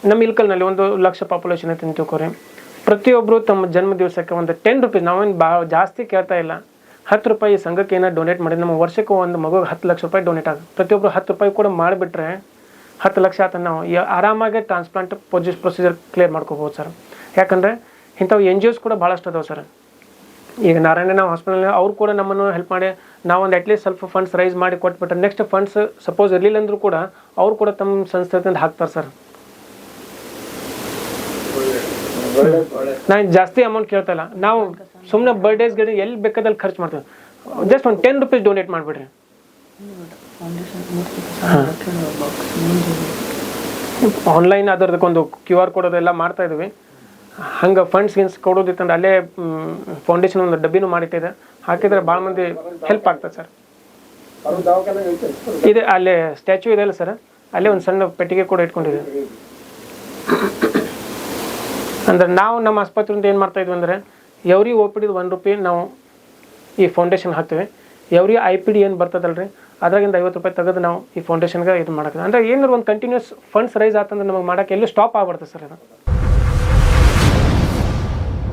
ನಮ್ಮ ಇಲ್ಕಲ್ನಲ್ಲಿ 1,00,000 ಪಾಪ್ಯುಲೇಷನ್ ಐತೆ ಅಂತ ತಿಳ್ಕೊರಿ. ಪ್ರತಿಯೊಬ್ಬರು ತಮ್ಮ ಜನ್ಮ ದಿವಸಕ್ಕೆ ಒಂದು 10 ರೂಪೀಸ್, ನಾವೇನು ಭಾಳ ಜಾಸ್ತಿ ಕೇಳ್ತಾ ಇಲ್ಲ, 10 ರೂಪಾಯಿ ಸಂಘಕ್ಕೆ ಏನೋ ಡೊನೇಟ್ ಮಾಡಿ ನಮ್ಮ ವರ್ಷಕ್ಕೆ ಒಂದು ಮಗುಗೆ 10 ಲಕ್ಷ ರೂಪಾಯಿ ಡೊನೇಟ್ ಆಗುತ್ತೆ. ಪ್ರತಿಯೊಬ್ಬರು 10 ರೂಪಾಯಿ ಕೂಡ ಮಾಡಿಬಿಟ್ರೆ 10 ಲಕ್ಷ ಆತ ನಾವು ಆರಾಮಾಗಿ ಟ್ರಾನ್ಸ್ಪ್ಲಾಂಟ್ ಪ್ರೊಸೀಜರ್ ಕ್ಲಿಯರ್ ಮಾಡ್ಕೋಬೋದು ಸರ್. ಯಾಕಂದರೆ ಇಂಥವು NGOs ಕೂಡ ಭಾಳಷ್ಟು ಅದಾವೆ ಸರ್. ಈಗ ನಾರಾಯಣ ಹಾಸ್ಪಿಟಲ್ ಅವ್ರು ಕೂಡ ನಮ್ಮನ್ನು ಹೆಲ್ಪ್ ಮಾಡಿ ನಾವೊಂದು ಅಟ್ಲೀಸ್ಟ್ ಸ್ವಲ್ಪ ಫಂಡ್ಸ್ ರೈಸ್ ಮಾಡಿ ಕೊಟ್ಬಿಟ್ರೆ ನೆಕ್ಸ್ಟ್ ಫಂಡ್ಸ್ ಸಪೋಸ್ ಇರಲಿಲ್ಲ ಅಂದರೂ ಕೂಡ ಅವ್ರು ಕೂಡ ತಮ್ಮ ಸಂಸ್ಥೆಯಿಂದ ಹಾಕ್ತಾರೆ ಸರ್. ನಾನು ಜಾಸ್ತಿ ಅಮೌಂಟ್ ಕೇಳ್ತಾ ಇಲ್ಲ, ನಾವು ಸುಮ್ಮನೆ ಬರ್ಡೇಸ್ಗೆ ಎಲ್ಲಿ ಬೇಕಾದಲ್ಲಿ ಖರ್ಚು ಮಾಡ್ತೀವಿ. ಜಸ್ಟ್ ಒಂದು 10 ರೂಪೀಸ್ ಡೊನೇಟ್ ಮಾಡಿಬಿಡ್ರಿ. ಆನ್ಲೈನ್ ಅದರದಕ್ಕೊಂದು QR ಕೋಡ್ ಅದೆಲ್ಲ ಮಾಡ್ತಾ ಇದ್ವಿ. ಹಂಗೆ ಫಂಡ್ಸ್ ಕೊಡೋದಿತ್ತಂದ್ರೆ ಅಲ್ಲೇ ಫೌಂಡೇಶನ್ ಒಂದು ಡಬ್ಬಿನೂ ಮಾಡಿಟ್ಟಿದೆ, ಹಾಕಿದ್ರೆ ಭಾಳ ಮಂದಿ ಹೆಲ್ಪ್ ಆಗ್ತದೆ ಸರ್. ಇದೆ ಅಲ್ಲೇ ಸ್ಟ್ಯಾಚ್ಯೂ ಇದೆ ಅಲ್ಲ ಸರ್, ಅಲ್ಲೇ ಒಂದು ಸಣ್ಣ ಪೆಟ್ಟಿಗೆ ಕೂಡ ಇಟ್ಕೊಂಡಿದೆ. ಅಂದ್ರೆ ನಾವು ನಮ್ಮ ಆಸ್ಪತ್ರೆಯಿಂದ ಏನು ಮಾಡ್ತಾ ಇದ್ವಿ ಅಂದರೆ ಎವ್ರಿ OPD 1 ರೂಪಾಯಿ ನಾವು ಈ ಫೌಂಡೇಶನ್ ಹಾಕ್ತೀವಿ. ಎವ್ರಿ IPD ಏನು ಬರ್ತದಲ್ರಿ ಅದ್ರಾಗಿಂದ 50 ರೂಪಾಯಿ ತೆಗೆದು ನಾವು ಈ ಫೌಂಡೇಶನ್ಗೆ ಇದು ಮಾಡೋದು. ಅಂದರೆ ಏನಾದ್ರು ಒಂದು ಕಂಟಿನ್ಯೂಸ್ ಫಂಡ್ಸ್ ರೈಸ್ ಆತಂದ್ರೆ ನಮಗೆ ಮಾಡೋಕ್ಕೆ ಎಲ್ಲೂ ಸ್ಟಾಪ್ ಆಗ್ಬಾರ್ದು ಸರ್ ಇದು.